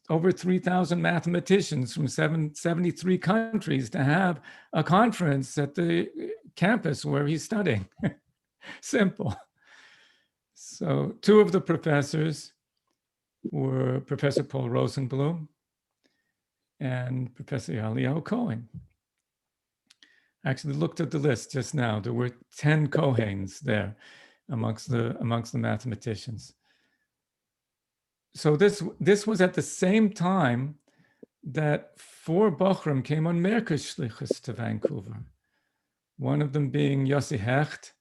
over 3,000 mathematicians from 73 countries to have a conference at the campus where he's studying. Simple. So two of the professors were Professor Paul Rosenblum and Professor Eliyahu Cohen. I actually looked at the list just now. There were 10 Cohens there amongst the mathematicians. So this was at the same time that 4 Bochrim came on Merkers Shlichus to Vancouver. One of them being Yossi Hecht,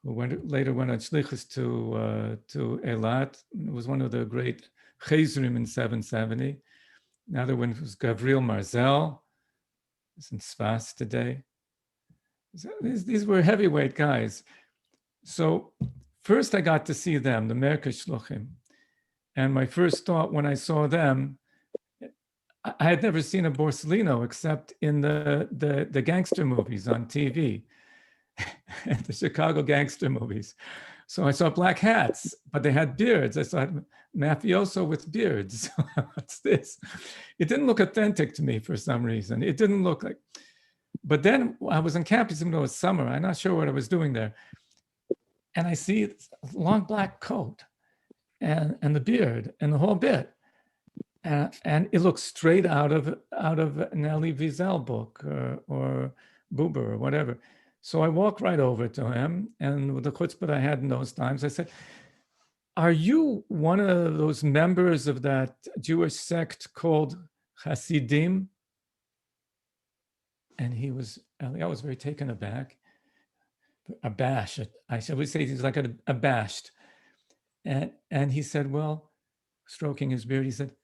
who later went on Shlichus to Eilat. It was one of the great Chezrim in 770. Another one was Gabriel Marzel. He's in Sfas today. So these were heavyweight guys. So first I got to see them, the Merkers Shloshim. And my first thought when I saw them, I had never seen a Borsellino except in the gangster movies on TV, the Chicago gangster movies. So I saw black hats, but they had beards. I saw mafioso with beards. What's this? It didn't look authentic to me for some reason. It didn't look like, but then I was on campus, even though it was summer. I'm not sure what I was doing there. And I see a long black coat and the beard and the whole bit. And it looks straight out of an Elie Wiesel book or Buber or whatever. So I walked right over to him, and with the chutzpah I had in those times, I said, "Are you one of those members of that Jewish sect called Hasidim?" And I was very taken aback, abashed. I would say he's like abashed. And he said, well, stroking his beard, he said,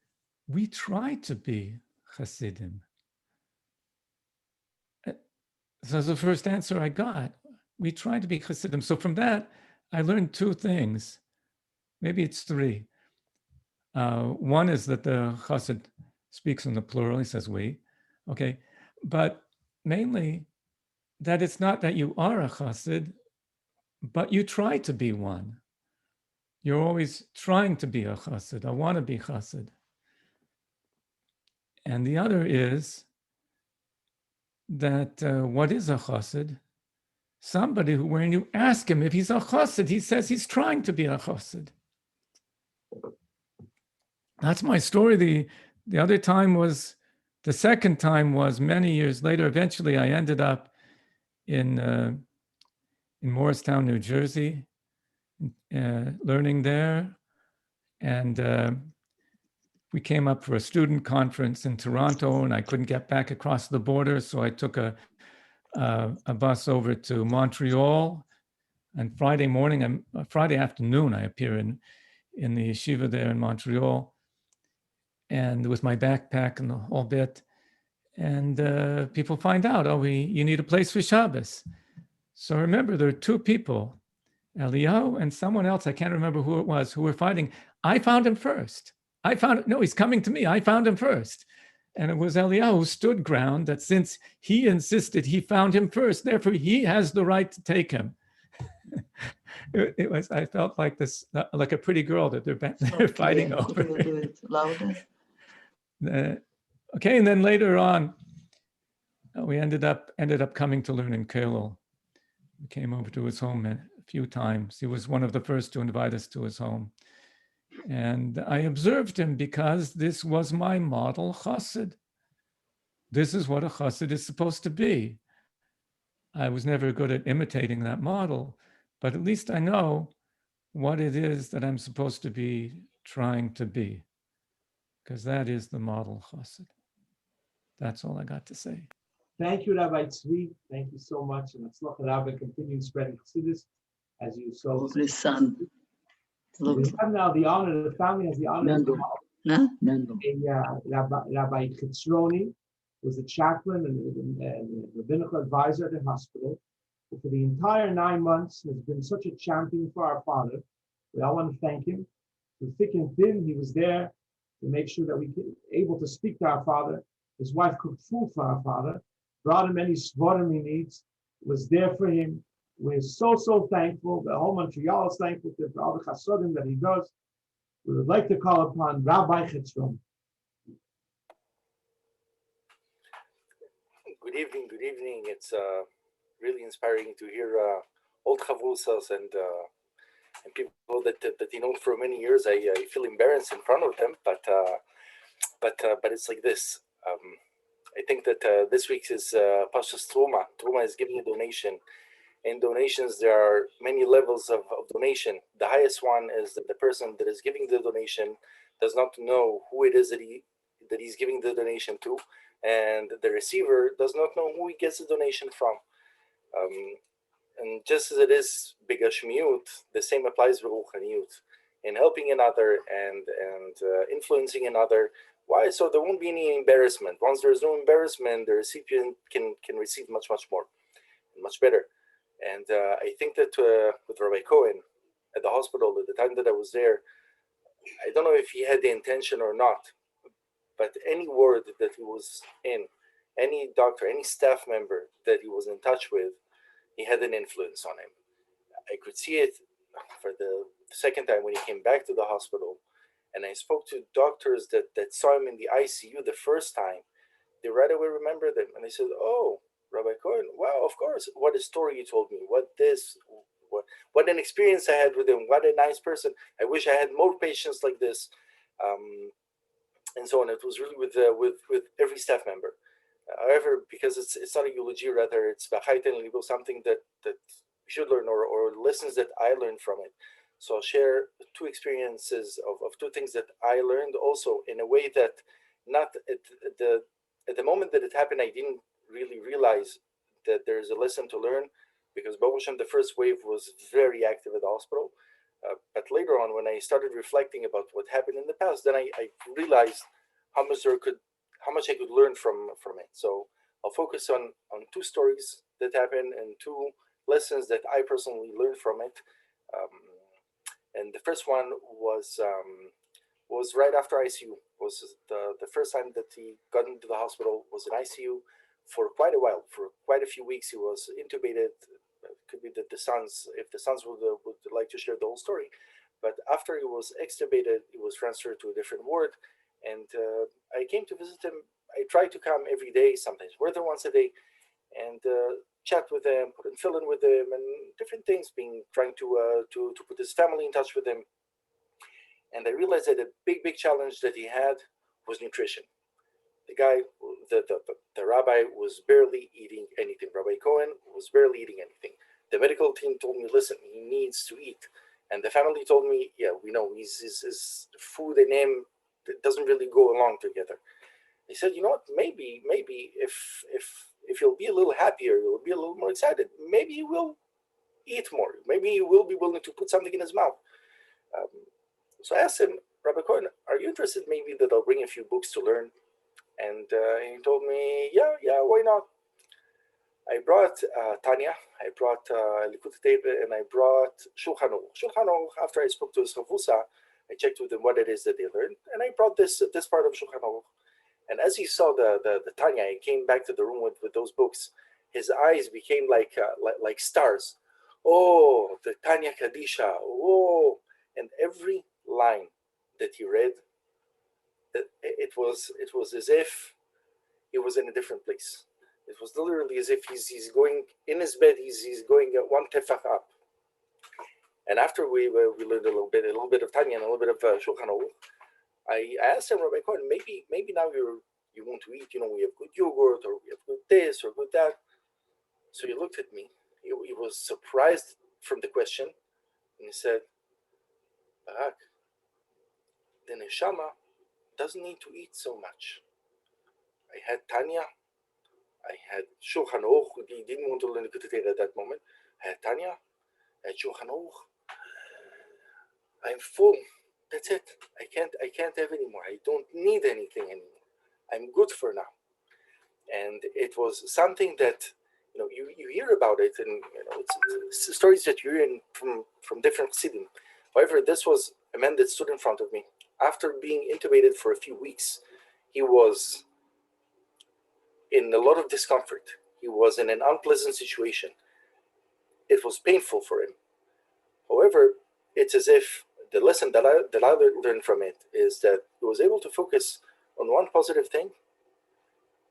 "We try to be Hasidim." So that's the first answer I got. We try to be Hasidim. So from that, I learned 2 things. Maybe it's 3. One is that the Chassid speaks in the plural. He says we. Okay. But mainly that it's not that you are a Chassid, but you try to be one. You're always trying to be a Chassid. I want to be Chassid. And the other is that what is a Chassid? Somebody who, when you ask him if he's a Chassid, he says he's trying to be a Chassid. That's my story. The other time was, the second time was many years later. Eventually, I ended up in Morristown, New Jersey, learning there. And we came up for a student conference in Toronto, and I couldn't get back across the border. So I took a bus over to Montreal, And Friday morning, Friday afternoon, I appear in the yeshiva there in Montreal, and with my backpack and the whole bit. And people find out, oh, you need a place for Shabbos. So remember, there are two people, Eliyahu and someone else, I can't remember who it was, who were fighting. I found him first. No, he's coming to me. I found him first. And it was Eliyahu who stood ground that since he insisted he found him first, therefore he has the right to take him. It was, I felt like this, like a pretty girl that they're fighting over. Could you do it louder? Okay, and then later on, we ended up coming to learn in Kollel. We came over to his home a few times. He was one of the first to invite us to his home. And I observed him because this was my model chassid. This is what a chassid is supposed to be. I was never good at imitating that model, but at least I know what it is that I'm supposed to be trying to be, because that is the model chassid. That's all I got to say. Thank you, Rabbi Tzvi. Thank you so much. And Atzlach Rabbi continue spreading Chassidus as you so. Listen. We have now the honor, the family has the honor Nando. Rabbi Chitzroni, who was the chaplain and the rabbinical advisor at the hospital, who for the entire 9 months has been such a champion for our father. We all want to thank him. Through thick and thin, he was there to make sure that we were able to speak to our father. His wife cooked food for our father, brought him any svarim he needs, was there for him. We're so thankful. The whole Montreal is thankful for all the chasodim that he does. We would like to call upon Rabbi Chitzron. Good evening. It's really inspiring to hear old chavrusas and people that you know for many years. I feel embarrassed in front of them, but it's like this. I think that this week is Pashas Truma. Truma is giving a donation. In donations, there are many levels of donation. The highest one is that the person that is giving the donation does not know who it is that he's giving the donation to, and the receiver does not know who he gets the donation from. And just as it is bigashmiut, the same applies to ruchaniyut, in helping another and influencing another. Why? So there won't be any embarrassment. Once there's no embarrassment, the recipient can receive much more, and much better. And I think that with Rabbi Cohen at the hospital, at the time that I was there, I don't know if he had the intention or not, but any word that he was in, any doctor, any staff member that he was in touch with, he had an influence on him. I could see it for the second time when he came back to the hospital, and I spoke to doctors that saw him in the ICU the first time. They right away remembered him, and they said, "Oh, Rabbi Cohen, wow, of course. What a story you told me. What an experience I had with him. What a nice person. I wish I had more patients like this," and so on. It was really with every staff member. However, because it's not a eulogy, rather it's something that we should learn, or lessons that I learned from it. So I'll share two experiences of two things that I learned also in a way that not at the moment that it happened, I didn't really realize that there's a lesson to learn, because Baruch Hashem, the first wave was very active at the hospital. But later on, when I started reflecting about what happened in the past, then I realized how much I could learn from it. So I'll focus on two stories that happened and two lessons that I personally learned from it. And the first one was right after ICU. Was the first time that he got into the hospital was in ICU for quite a while. For quite a few weeks, he was intubated. It could be that if the sons would like to share the whole story. But after he was extubated, he was transferred to a different ward. And I came to visit him. I tried to come every day, sometimes more than once a day, and chat with him, put in fill in with him, and different things, trying to put his family in touch with him. And I realized that a big challenge that he had was nutrition. The guy, the rabbi, was barely eating anything. Rabbi Cohen was barely eating anything. The medical team told me, listen, he needs to eat. And the family told me, yeah, we know his food and him doesn't really go along together. He said, you know what, maybe if you'll be a little happier, you'll be a little more excited, maybe you will eat more. Maybe he will be willing to put something in his mouth. So I asked him, Rabbi Cohen, are you interested maybe that I'll bring a few books to learn? And he told me, yeah, why not? I brought Tanya, I brought Likutei Teva, and I brought Shulchan Aruch. Shulchan Aruch, after I spoke to his Chavusa, I checked with them what it is that they learned, and I brought this part of Shulchan Aruch. And as he saw the Tanya, he came back to the room with those books. His eyes became like stars. Oh, the Tanya Kadisha. Oh, and every line that he read, it was as if he was in a different place. It was literally as if he's going in his bed. He's going one tefach up. And after we learned a little bit of Tanya and a little bit of Shulchan Aruch, I asked him, Rabbi Cohen, maybe now you want to eat. We have good yogurt, or we have good this or good that. So he looked at me. He was surprised from the question, and he said, Barak, the neshama doesn't need to eat so much. I had Tanya. I had Shulchan Aruch. He didn't want to learn Likutei Teva at that moment. I had Tanya. I had Shulchan Aruch. I'm full. That's it. I can't have any more. I don't need anything anymore. I'm good for now. And it was something that you hear about it, and it's stories that you hear from different chassidim. However, this was a man that stood in front of me after being intubated for a few weeks. He was in a lot of discomfort. He was in an unpleasant situation. It was painful for him. However, it's as if the lesson that I learned from it is that he was able to focus on one positive thing,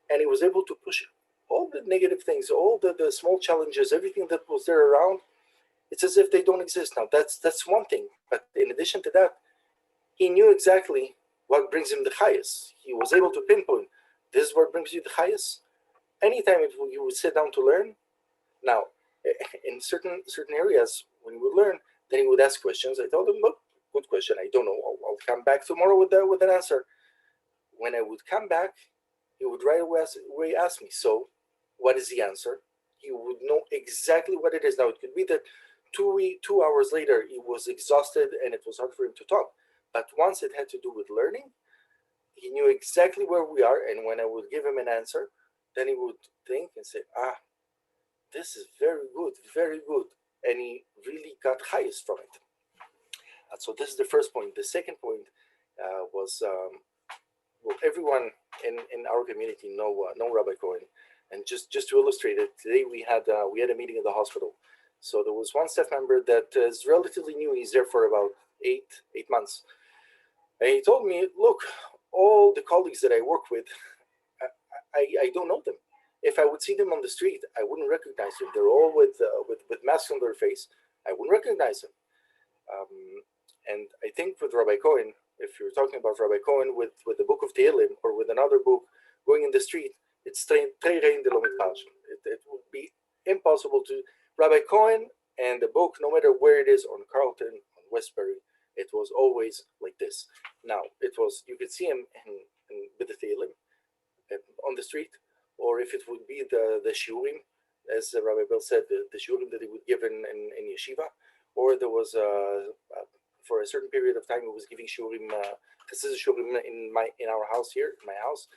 and he was able to push all the negative things, all the small challenges, everything that was there around. It's as if they don't exist now. That's one thing. But in addition to that, he knew exactly what brings him the highest. He was able to pinpoint, this is what brings you the highest. Anytime you would sit down to learn. Now, in certain areas, when he would learn, then he would ask questions. I told him, look, good question. I don't know. I'll come back tomorrow with an answer. When I would come back, he would right away ask me, so what is the answer? He would know exactly what it is. Now, it could be that 2 hours later, he was exhausted and it was hard for him to talk. But once it had to do with learning, he knew exactly where we are. And when I would give him an answer, then he would think and say, this is very good, very good. And he really got highest from it. And so this is the first point. The second point was, everyone in our community know Rabbi Cohen. And just to illustrate it, today we had a meeting at the hospital. So there was one staff member that is relatively new. He's there for about eight months. And he told me, look, all the colleagues that I work with, I don't know them. If I would see them on the street, I wouldn't recognize them. They're all with masks on their face. I wouldn't recognize them. And I think with Rabbi Cohen, if you're talking about Rabbi Cohen with the book of Tehillim or with another book going in the street, it's it would be impossible to. Rabbi Cohen and the book, no matter where it is, on Carlton, on Westbury, it was always like this. Now, you could see him with the Tehillim on the street, or if it would be the shiurim, as Rabbi Bill said, the shiurim that he would give in yeshiva, or there was for a certain period of time he was giving shiurim, chassidus shiurim in our house here, in my house,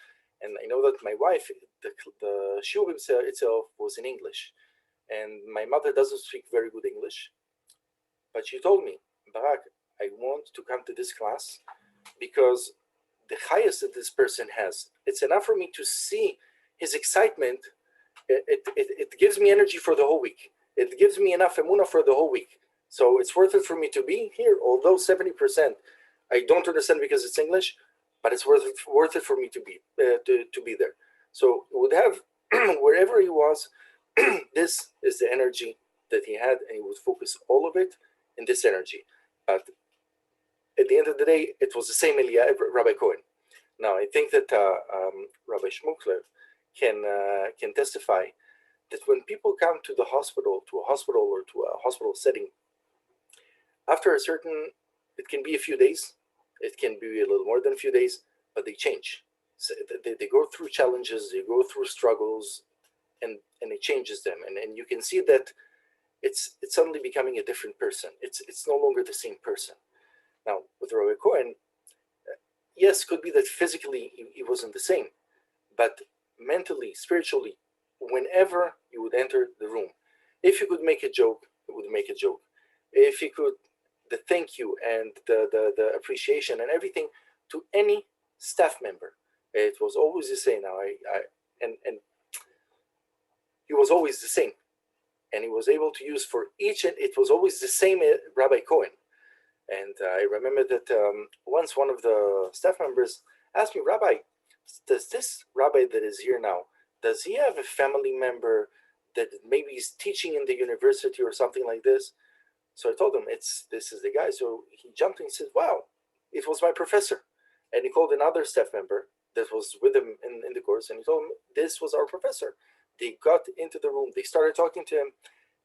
and I know that my wife, the shiurim itself was in English, and my mother doesn't speak very good English, but she told me, Barak, I want to come to this class because the highest that this person has, it's enough for me to see his excitement. It gives me energy for the whole week. It gives me enough emunah for the whole week. So it's worth it for me to be here, although 70% I don't understand because it's English, but it's worth it for me to be there. So it would have, wherever he was, this is the energy that he had, and he would focus all of it in this energy. But at the end of the day, it was the same Eliyahu, Rabbi Cohen. Now, I think that Rabbi Shmukler can testify that when people come to a hospital or to a hospital setting, after a certain, it can be a few days, it can be a little more than a few days, but they change. So they go through challenges, they go through struggles, and it changes them. And you can see that it's suddenly becoming a different person. It's no longer the same person. Now with Rabbi Cohen, yes, could be that physically he wasn't the same, but mentally, spiritually, whenever you would enter the room, if you could make a joke, he would make a joke. If he could, the thank you and the appreciation and everything to any staff member, it was always the same. Now and he was always the same, and he was able to use for each, and it was always the same Rabbi Cohen. And I remember that once one of the staff members asked me, Rabbi, does this rabbi that is here now, does he have a family member that maybe is teaching in the university or something like this? So I told him, this is the guy. So he jumped and said, wow, it was my professor. And he called another staff member that was with him in the course, and he told him, this was our professor. They got into the room, they started talking to him,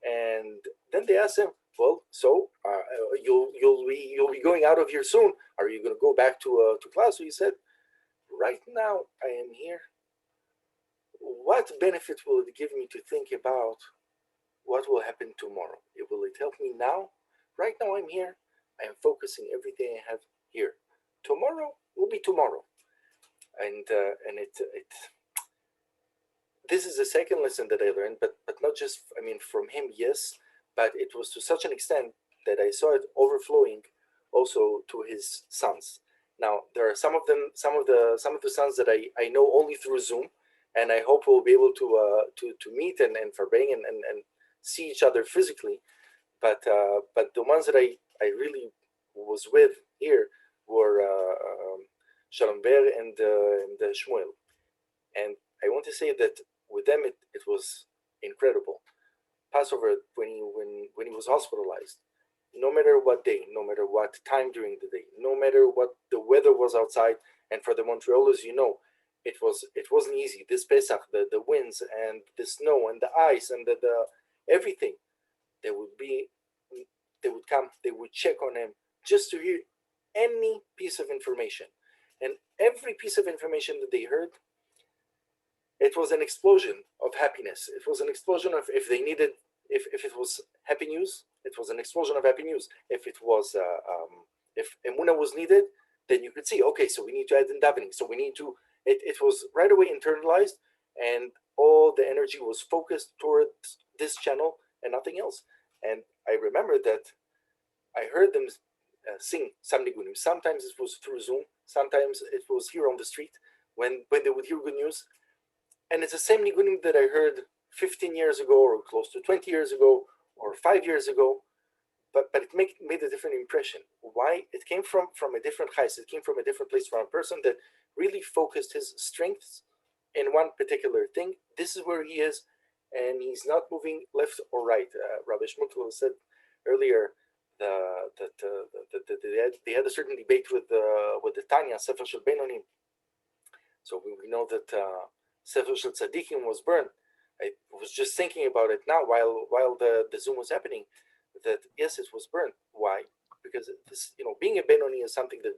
and then they asked him, well, so you'll be going out of here soon. Are you going to go back to class? So he said, right now I am here. What benefit will it give me to think about what will happen tomorrow? Will it help me now? Right now I'm here. I am focusing everything I have here. Tomorrow will be tomorrow. And this is the second lesson that I learned, but not just, I mean, from him, yes, but it was to such an extent that I saw it overflowing also to his sons. Now there are some of the sons that I know only through Zoom, and I hope we'll be able to meet and verbring and see each other physically. But the ones that I really was with here were Shalom Ber and Shmuel, and I want to say that with them it was incredible. Passover, when he was hospitalized, no matter what day, no matter what time during the day, no matter what the weather was outside, and for the Montrealers, you know, it wasn't easy. This Pesach, the winds and the snow and the ice and the everything, they would come, they would check on him just to hear any piece of information, and every piece of information that they heard, it was an explosion of happiness. It was an explosion of, if they needed, if it was happy news, it was an explosion of happy news. If it was, if Emunah was needed, then you could see, okay, so we need to add in davening. So we need to, it was right away internalized, and all the energy was focused towards this channel and nothing else. And I remember that I heard them sing some nigunim. Sometimes it was through Zoom, sometimes it was here on the street when they would hear good news. And it's the same nigunim that I heard 15 years ago, or close to 20 years ago, or 5 years ago, but it made a different impression. Why? It came from a different chais. It came from a different place, from a person that really focused his strengths in one particular thing. This is where he is, and he's not moving left or right. Rabbi Shmuel said earlier that they had a certain debate with the Tanya, Sefer Shel Beinonim. So we know that Sefer Shel Tzadikim was burned. I was just thinking about it now while the Zoom was happening, that yes, it was burned. Why? Because this, being a Benoni is something that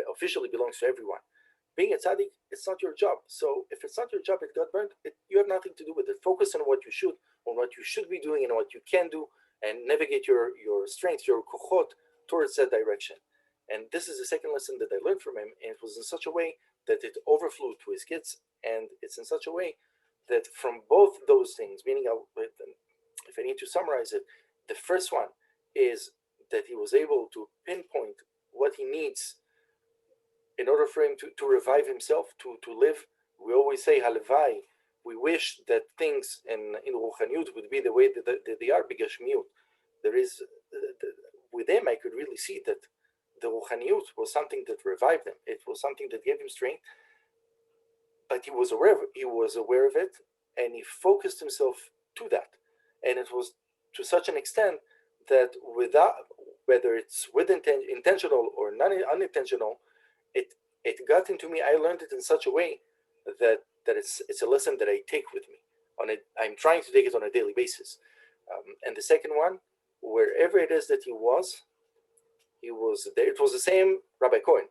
officially belongs to everyone. Being a tzaddik, it's not your job. So if it's not your job, it got burned. You have nothing to do with it. Focus on what you should be doing, and what you can do, and navigate your strength, your kochot towards that direction. And this is the second lesson that I learned from him, and it was in such a way that it overflew to his kids, and it's in such a way that from both those things, meaning, if I need to summarize it, the first one is that he was able to pinpoint what he needs in order for him to revive himself, to live. We always say, halevai, we wish that things in Ruchaniut would be the way that they are, b'gashmiut. There is, with him, I could really see that the Ruchaniut was something that revived him. It was something that gave him strength, but he was aware of it, and he focused himself to that. And it was to such an extent that without, whether it's with intentional or unintentional, it got into me. I learned it in such a way that it's a lesson that I take with me. I'm trying to take it on a daily basis. And the second one, wherever it is that he was there. It was the same Rabbi Cohen,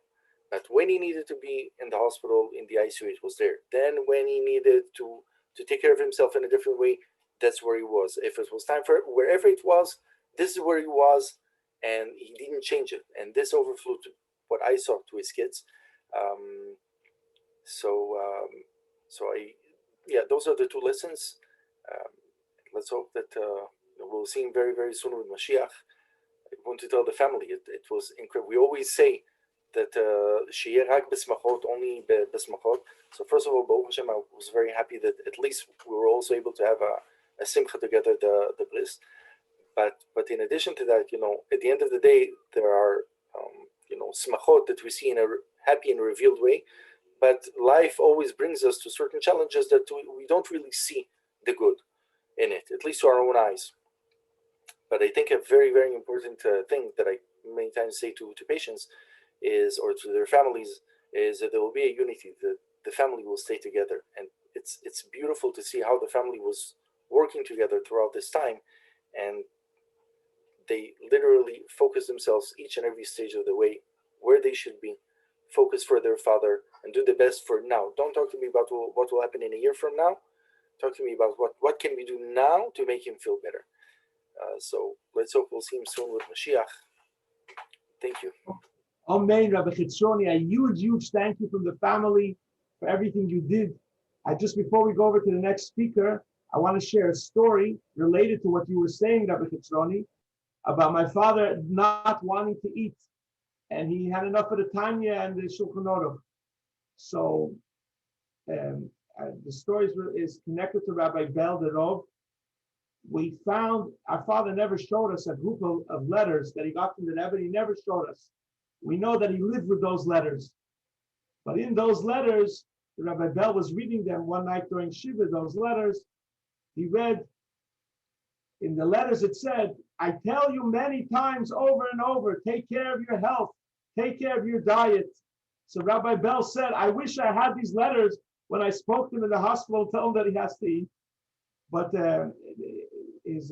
but when he needed to be in the hospital in the ICU, it was there. Then when he needed to take care of himself in a different way, that's where he was. If it was time for wherever it was, this is where he was, and he didn't change it. And this overflew to what I saw to his kids. Those are the two lessons. Let's hope that we'll see him very, very soon with Mashiach. I want to tell the family it was incredible. We always say that shi'eh rak b'smachot, only b'smachot. So first of all, Baruch Hashem, I was very happy that at least we were also able to have a simcha together, the bris. But in addition to that, at the end of the day, there are smachot that we see in a happy and revealed way. But life always brings us to certain challenges that we don't really see the good in it, at least to our own eyes. But I think a very, very important thing that I many times say to patients is, or to their families, is that there will be a unity, that the family will stay together. And it's beautiful to see how the family was working together throughout this time. And they literally focus themselves each and every stage of the way where they should be, focus for their father, and do the best for now. Don't talk to me about what will happen in a year from now. Talk to me about what can we do now to make him feel better. So let's hope we'll see him soon with Mashiach. Thank you. Amen, Rabbi Chitzroni. A huge, huge thank you from the family for everything you did. Just before we go over to the next speaker, I want to share a story related to what you were saying, Rabbi Chitzroni, about my father not wanting to eat. And he had enough of the Tanya and the Shulchan Aruch. So the story is connected to Rabbi Bel the Rov. We found, our father never showed us a group of letters that he got from the Rebbe. He never showed us. We know that he lived with those letters. But in those letters, Rabbi Bel was reading them one night during Shiva, those letters. He read, in the letters it said, I tell you many times over and over, take care of your health, take care of your diet. So Rabbi Bel said, I wish I had these letters when I spoke to him in the hospital, tell him that he has to eat. But his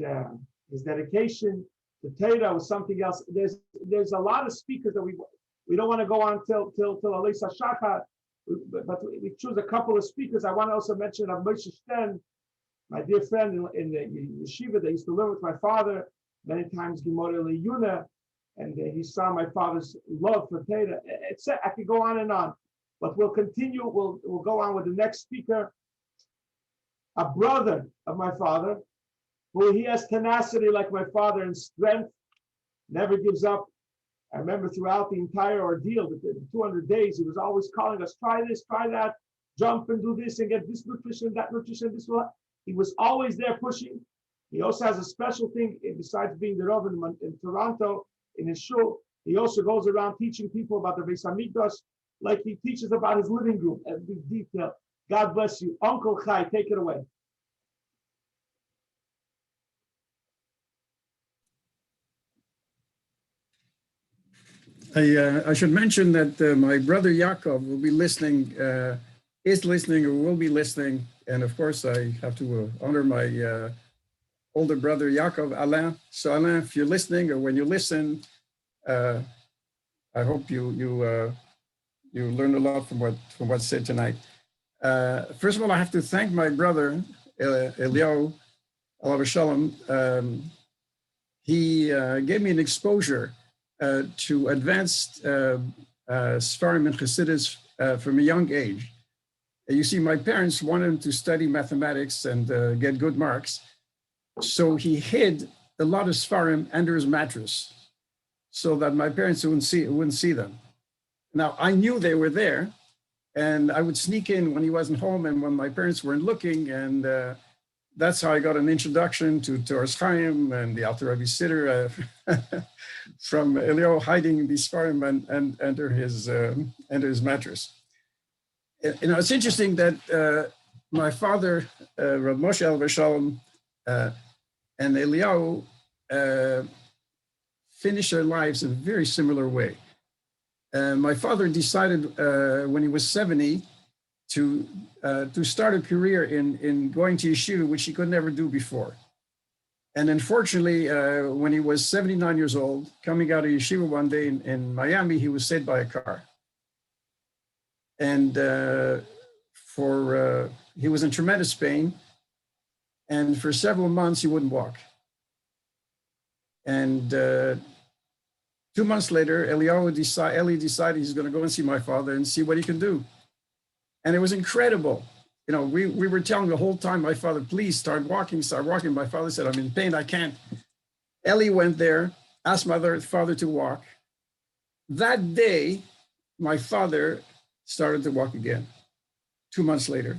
dedication to Torah was something else. There's a lot of speakers that we don't want to go on till Alisa Shachar, but we choose a couple of speakers. I want to also mention Moshe Shten, my dear friend in the yeshiva that used to live with my father, many times Gemara Liyuna, and he saw my father's love for Torah. I could go on, but we'll continue. We'll go on with the next speaker, a brother of my father, who he has tenacity like my father and strength, never gives up. I remember throughout the entire ordeal, the 200 days, he was always calling us, try this, try that, jump and do this and get this nutrition, that nutrition, this one. He was always there pushing. He also has a special thing, besides being the Rav in Toronto, in his shul, he also goes around teaching people about the Beis Hamikdash, like he teaches about his living room, every detail. God bless you. Uncle Chai, take it away. I should mention that my brother Yaakov will be listening, is listening or will be listening. And of course, I have to honor my older brother Yaakov, Alain. So Alain, if you're listening or when you listen, I hope you learned a lot from what's said tonight. First of all, I have to thank my brother, Eliyahu, Alav Shalom. He gave me an exposure to advanced Sfarim and Chassidus from a young age. You see, my parents wanted him to study mathematics and get good marks. So he hid a lot of Sfarim under his mattress so that my parents wouldn't see them. Now, I knew they were there, and I would sneak in when he wasn't home and when my parents weren't looking, and that's how I got an introduction to Toras Chaim and the Alter Rebbe Siddur from Eliyahu hiding these Sfarim and under his mattress. You know, it's interesting that my father, Rav Moshe Alav Shalom, and Eliyahu finished their lives in a very similar way. My father decided when he was 70 to start a career in going to yeshiva, which he could never do before. And unfortunately, when he was 79 years old, coming out of yeshiva one day in Miami, he was saved by a car. And he was in tremendous pain. And for several months, he wouldn't walk. And 2 months later, Eli decided he's going to go and see my father and see what he can do. And it was incredible. You know, we were telling the whole time, my father, please start walking. My father said, I'm in pain, I can't. Eli went there, asked my father to walk. That day, my father started to walk again, 2 months later.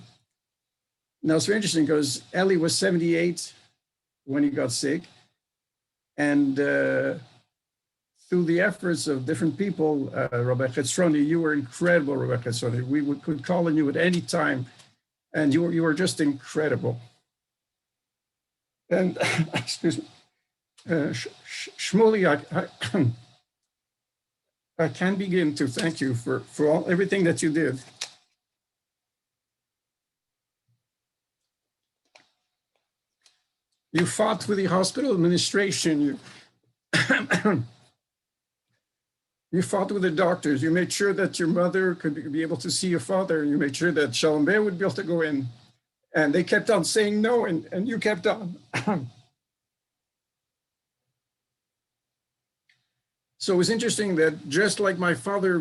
Now, it's very interesting because Eli was 78 when he got sick. And through the efforts of different people, Rabbi Chetzroni, you were incredible, Rabbi Chetzroni. We could call on you at any time, and you were just incredible. And, excuse me, Shmuley, I can't begin to thank you for everything that you did. You fought with the hospital administration. You fought with the doctors. You made sure that your mother could be able to see your father. You made sure that Shalom Bear would be able to go in. And they kept on saying no, and you kept on. So it was interesting that just like my father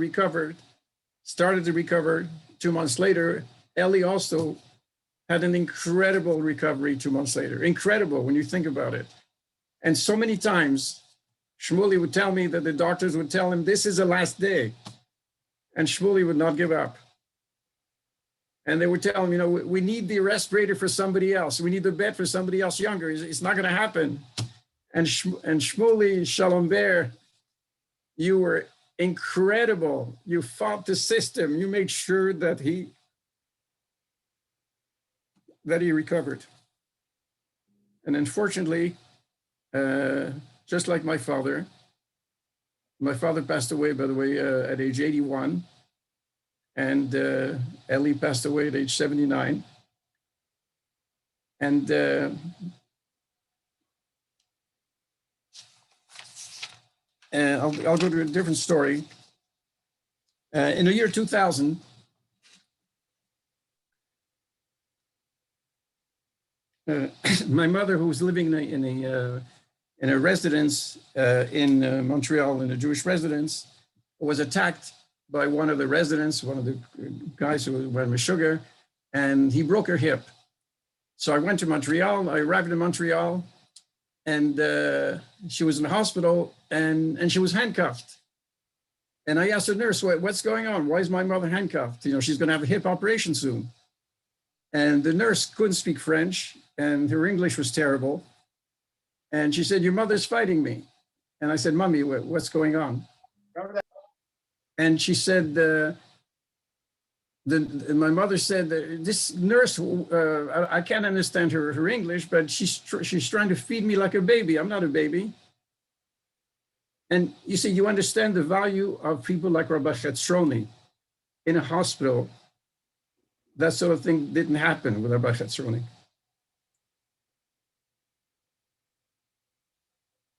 started to recover 2 months later, Eli also had an incredible recovery 2 months later. Incredible when you think about it. And so many times, Shmuley would tell me that the doctors would tell him, this is the last day. And Shmuley would not give up. And they would tell him, you know, we need the respirator for somebody else. We need the bed for somebody else younger. It's not going to happen. And Shmuley, Shalom Bear, you were incredible. You fought the system. You made sure that he recovered. And unfortunately, just like my father passed away, by the way, at age 81, and Eli passed away at age 79. And I'll go to a different story. In the year 2000, my mother, who was living in a residence in Montreal, in a Jewish residence, was attacked by one of the residents, one of the guys who went with sugar, and he broke her hip. So I went to Montreal. I arrived in Montreal, and she was in the hospital, and she was handcuffed. And I asked the nurse, what's going on? Why is my mother handcuffed? You know, she's going to have a hip operation soon. And the nurse couldn't speak French, and her English was terrible. And she said, your mother's fighting me. And I said, Mommy, what's going on? And she said, my mother said, this nurse, I can't understand her English, but she's trying to feed me like a baby. I'm not a baby. And you see, you understand the value of people like Rabbi Chetzroni in a hospital. That sort of thing didn't happen with Rabbi Chetzroni.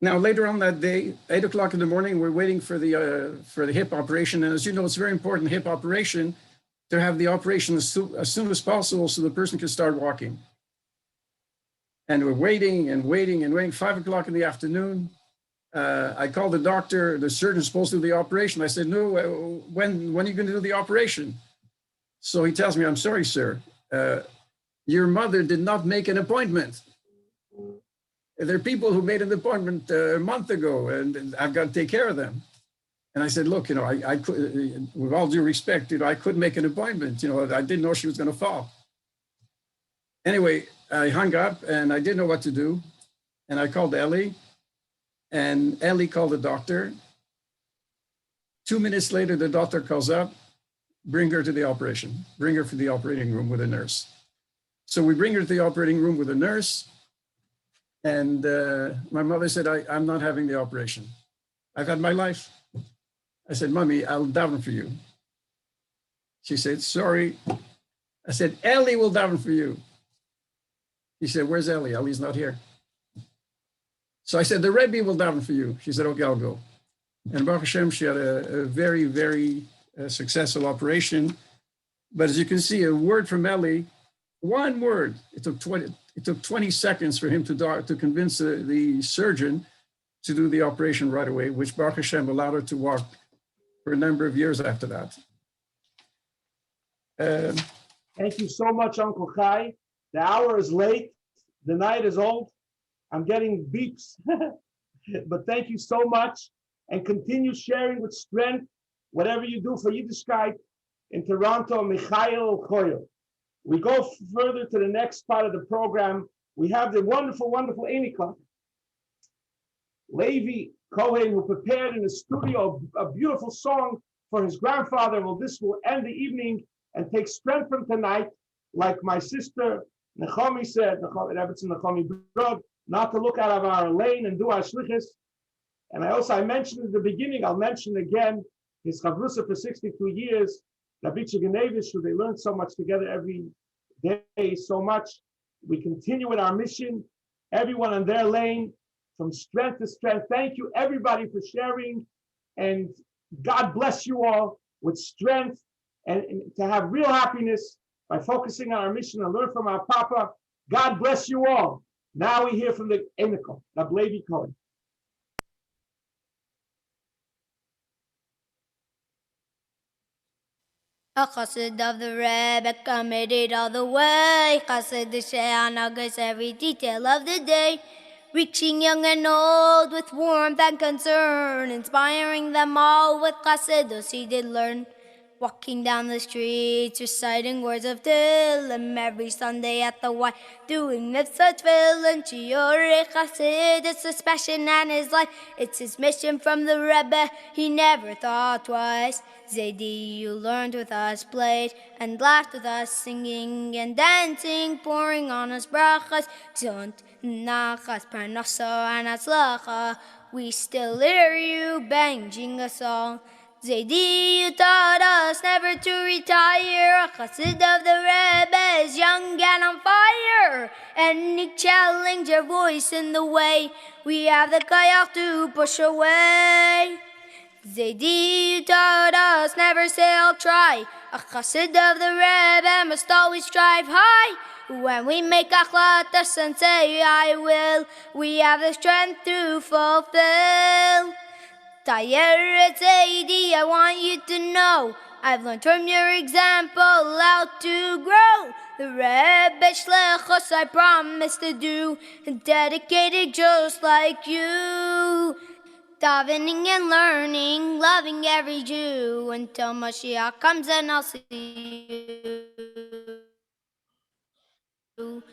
Now, later on that day, 8 o'clock in the morning, we're waiting for the hip operation. And as you know, it's very important, hip operation, to have the operation as soon as possible so the person can start walking. And we're waiting and waiting and waiting. 5 o'clock in the afternoon, I called the doctor, the surgeon supposed to do the operation. I said, no, when are you going to do the operation? So he tells me, I'm sorry, sir. Your mother did not make an appointment. There are people who made an appointment a month ago, and I've got to take care of them. And I said, look, you know, I could, with all due respect, you know, I couldn't make an appointment. You know, I didn't know she was going to fall. Anyway, I hung up, and I didn't know what to do. And I called Eli, and Eli called the doctor. 2 minutes later, the doctor calls up, bring her to the operation, bring her to the operating room with a nurse. So we bring her to the operating room with a nurse. And my mother said, I'm not having the operation. I've had my life. I said, Mommy, I'll daven for you. She said, sorry. I said, Eli will daven for you. He said, where's Eli? Eli's not here. So I said, the Rebbe will daven for you. She said, okay, I'll go. And Baruch Hashem, she had a very, very successful operation. But as you can see, a word from Eli, one word, it It took 20 seconds for him to convince the surgeon to do the operation right away, which Baruch Hashem allowed her to walk for a number of years after that. Thank you so much, Uncle Chai. The hour is late. The night is old. I'm getting beeps. But thank you so much. And continue sharing with strength whatever you do for Yiddishkeit in Toronto, Michael Koyel. We go further to the next part of the program. We have the wonderful, wonderful Einikon, Levi Cohen, who prepared in the studio a beautiful song for his grandfather. Well, this will end the evening and take strength from tonight, like my sister Nachomi said, Nachomi Brod, not to look out of our lane and do our shlichus. And I mentioned at the beginning, I'll mention again, his chavrusa for 62 years, Rabbi Genevish, who they learned so much together every day, so much. We continue with our mission, everyone on their lane, from strength to strength. Thank you, everybody, for sharing. And God bless you all with strength and to have real happiness by focusing on our mission and learn from our Papa. God bless you all. Now we hear from the Einikon, Rabbi Levi Cohen. A chassid of the Rebbe committed all the way. Chassid the She'anagas every detail of the day. Reaching young and old with warmth and concern. Inspiring them all with chassidus he did learn. Walking down the streets, reciting words of Tehillim every Sunday at the Y, doing mitzvot tefillin, shiurei chassid. It's his passion and his life. It's his mission from the Rebbe. He never thought twice. Zaidi, you learned with us, played and laughed with us, singing and dancing, pouring on us brachas, zont, nachas, parnasa, and atzlacha. We still hear you banging a song. Zaidi, you taught us never to retire. A chassid of the Rebbe is young and on fire. Any challenge or voice in the way, we have the kayach to push away. Zaidi, you taught us never say I'll try. A chassid of the Rebbe must always strive high. When we make achlatas and say I will, we have the strength to fulfill. Tayeret Zaidi, I want you to know, I've learned from your example how to grow. The Rebbe Shlechos I promise to do, dedicated just like you. Davening and learning, loving every Jew, until Mashiach comes and I'll see you.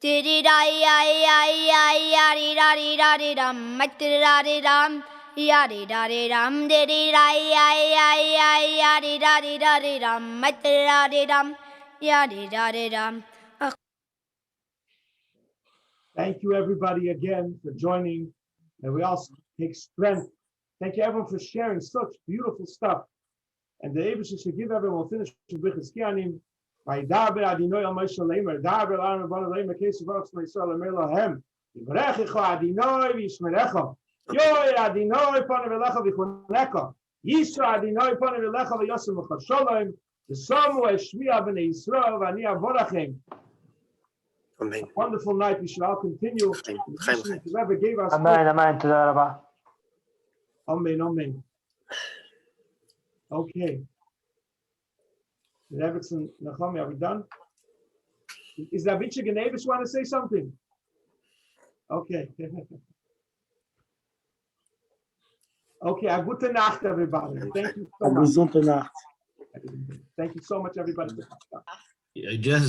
Did-it-I-I-I-I-I-did-da-did-da-did-dum, did-da-did-dum, ya-did-da-did-dum, did-it-I-I-I-I-I-did-da-did-da-did-dum, did-da-did-dum, ya-did-da-did-dum. Thank you, everybody, again for joining. And we also take strength. Thank you, everyone, for sharing such beautiful stuff. And the Eibusha should give everyone, we'll finish with Brichas Kianim. By Daber Adinoi al Moshe Leimer, Daber al Rabban Leimer, Kesu Baruch Shmo Yisrael Leimer Lahem. Yivrechecho Adinoi v'yishmerecho. Yoy Adinoi panav elecha v'chunecho. Yisra Adinoi panav elecha v'yosem l'cha sholem. V'somu eshmiya b'nei Yisrael v'ani avorachem. Amen. Wonderful night. We should all continue. Whoever gave us. Amen, amen. Toda Rabbi. Amen, amen. Okay. Everton, Nachomi, are we done? Is that Rabbi Genevish want to say something? Okay. Okay, a gute Nacht, everybody. Thank you so much. Gute Nacht. Thank you so much, everybody. Just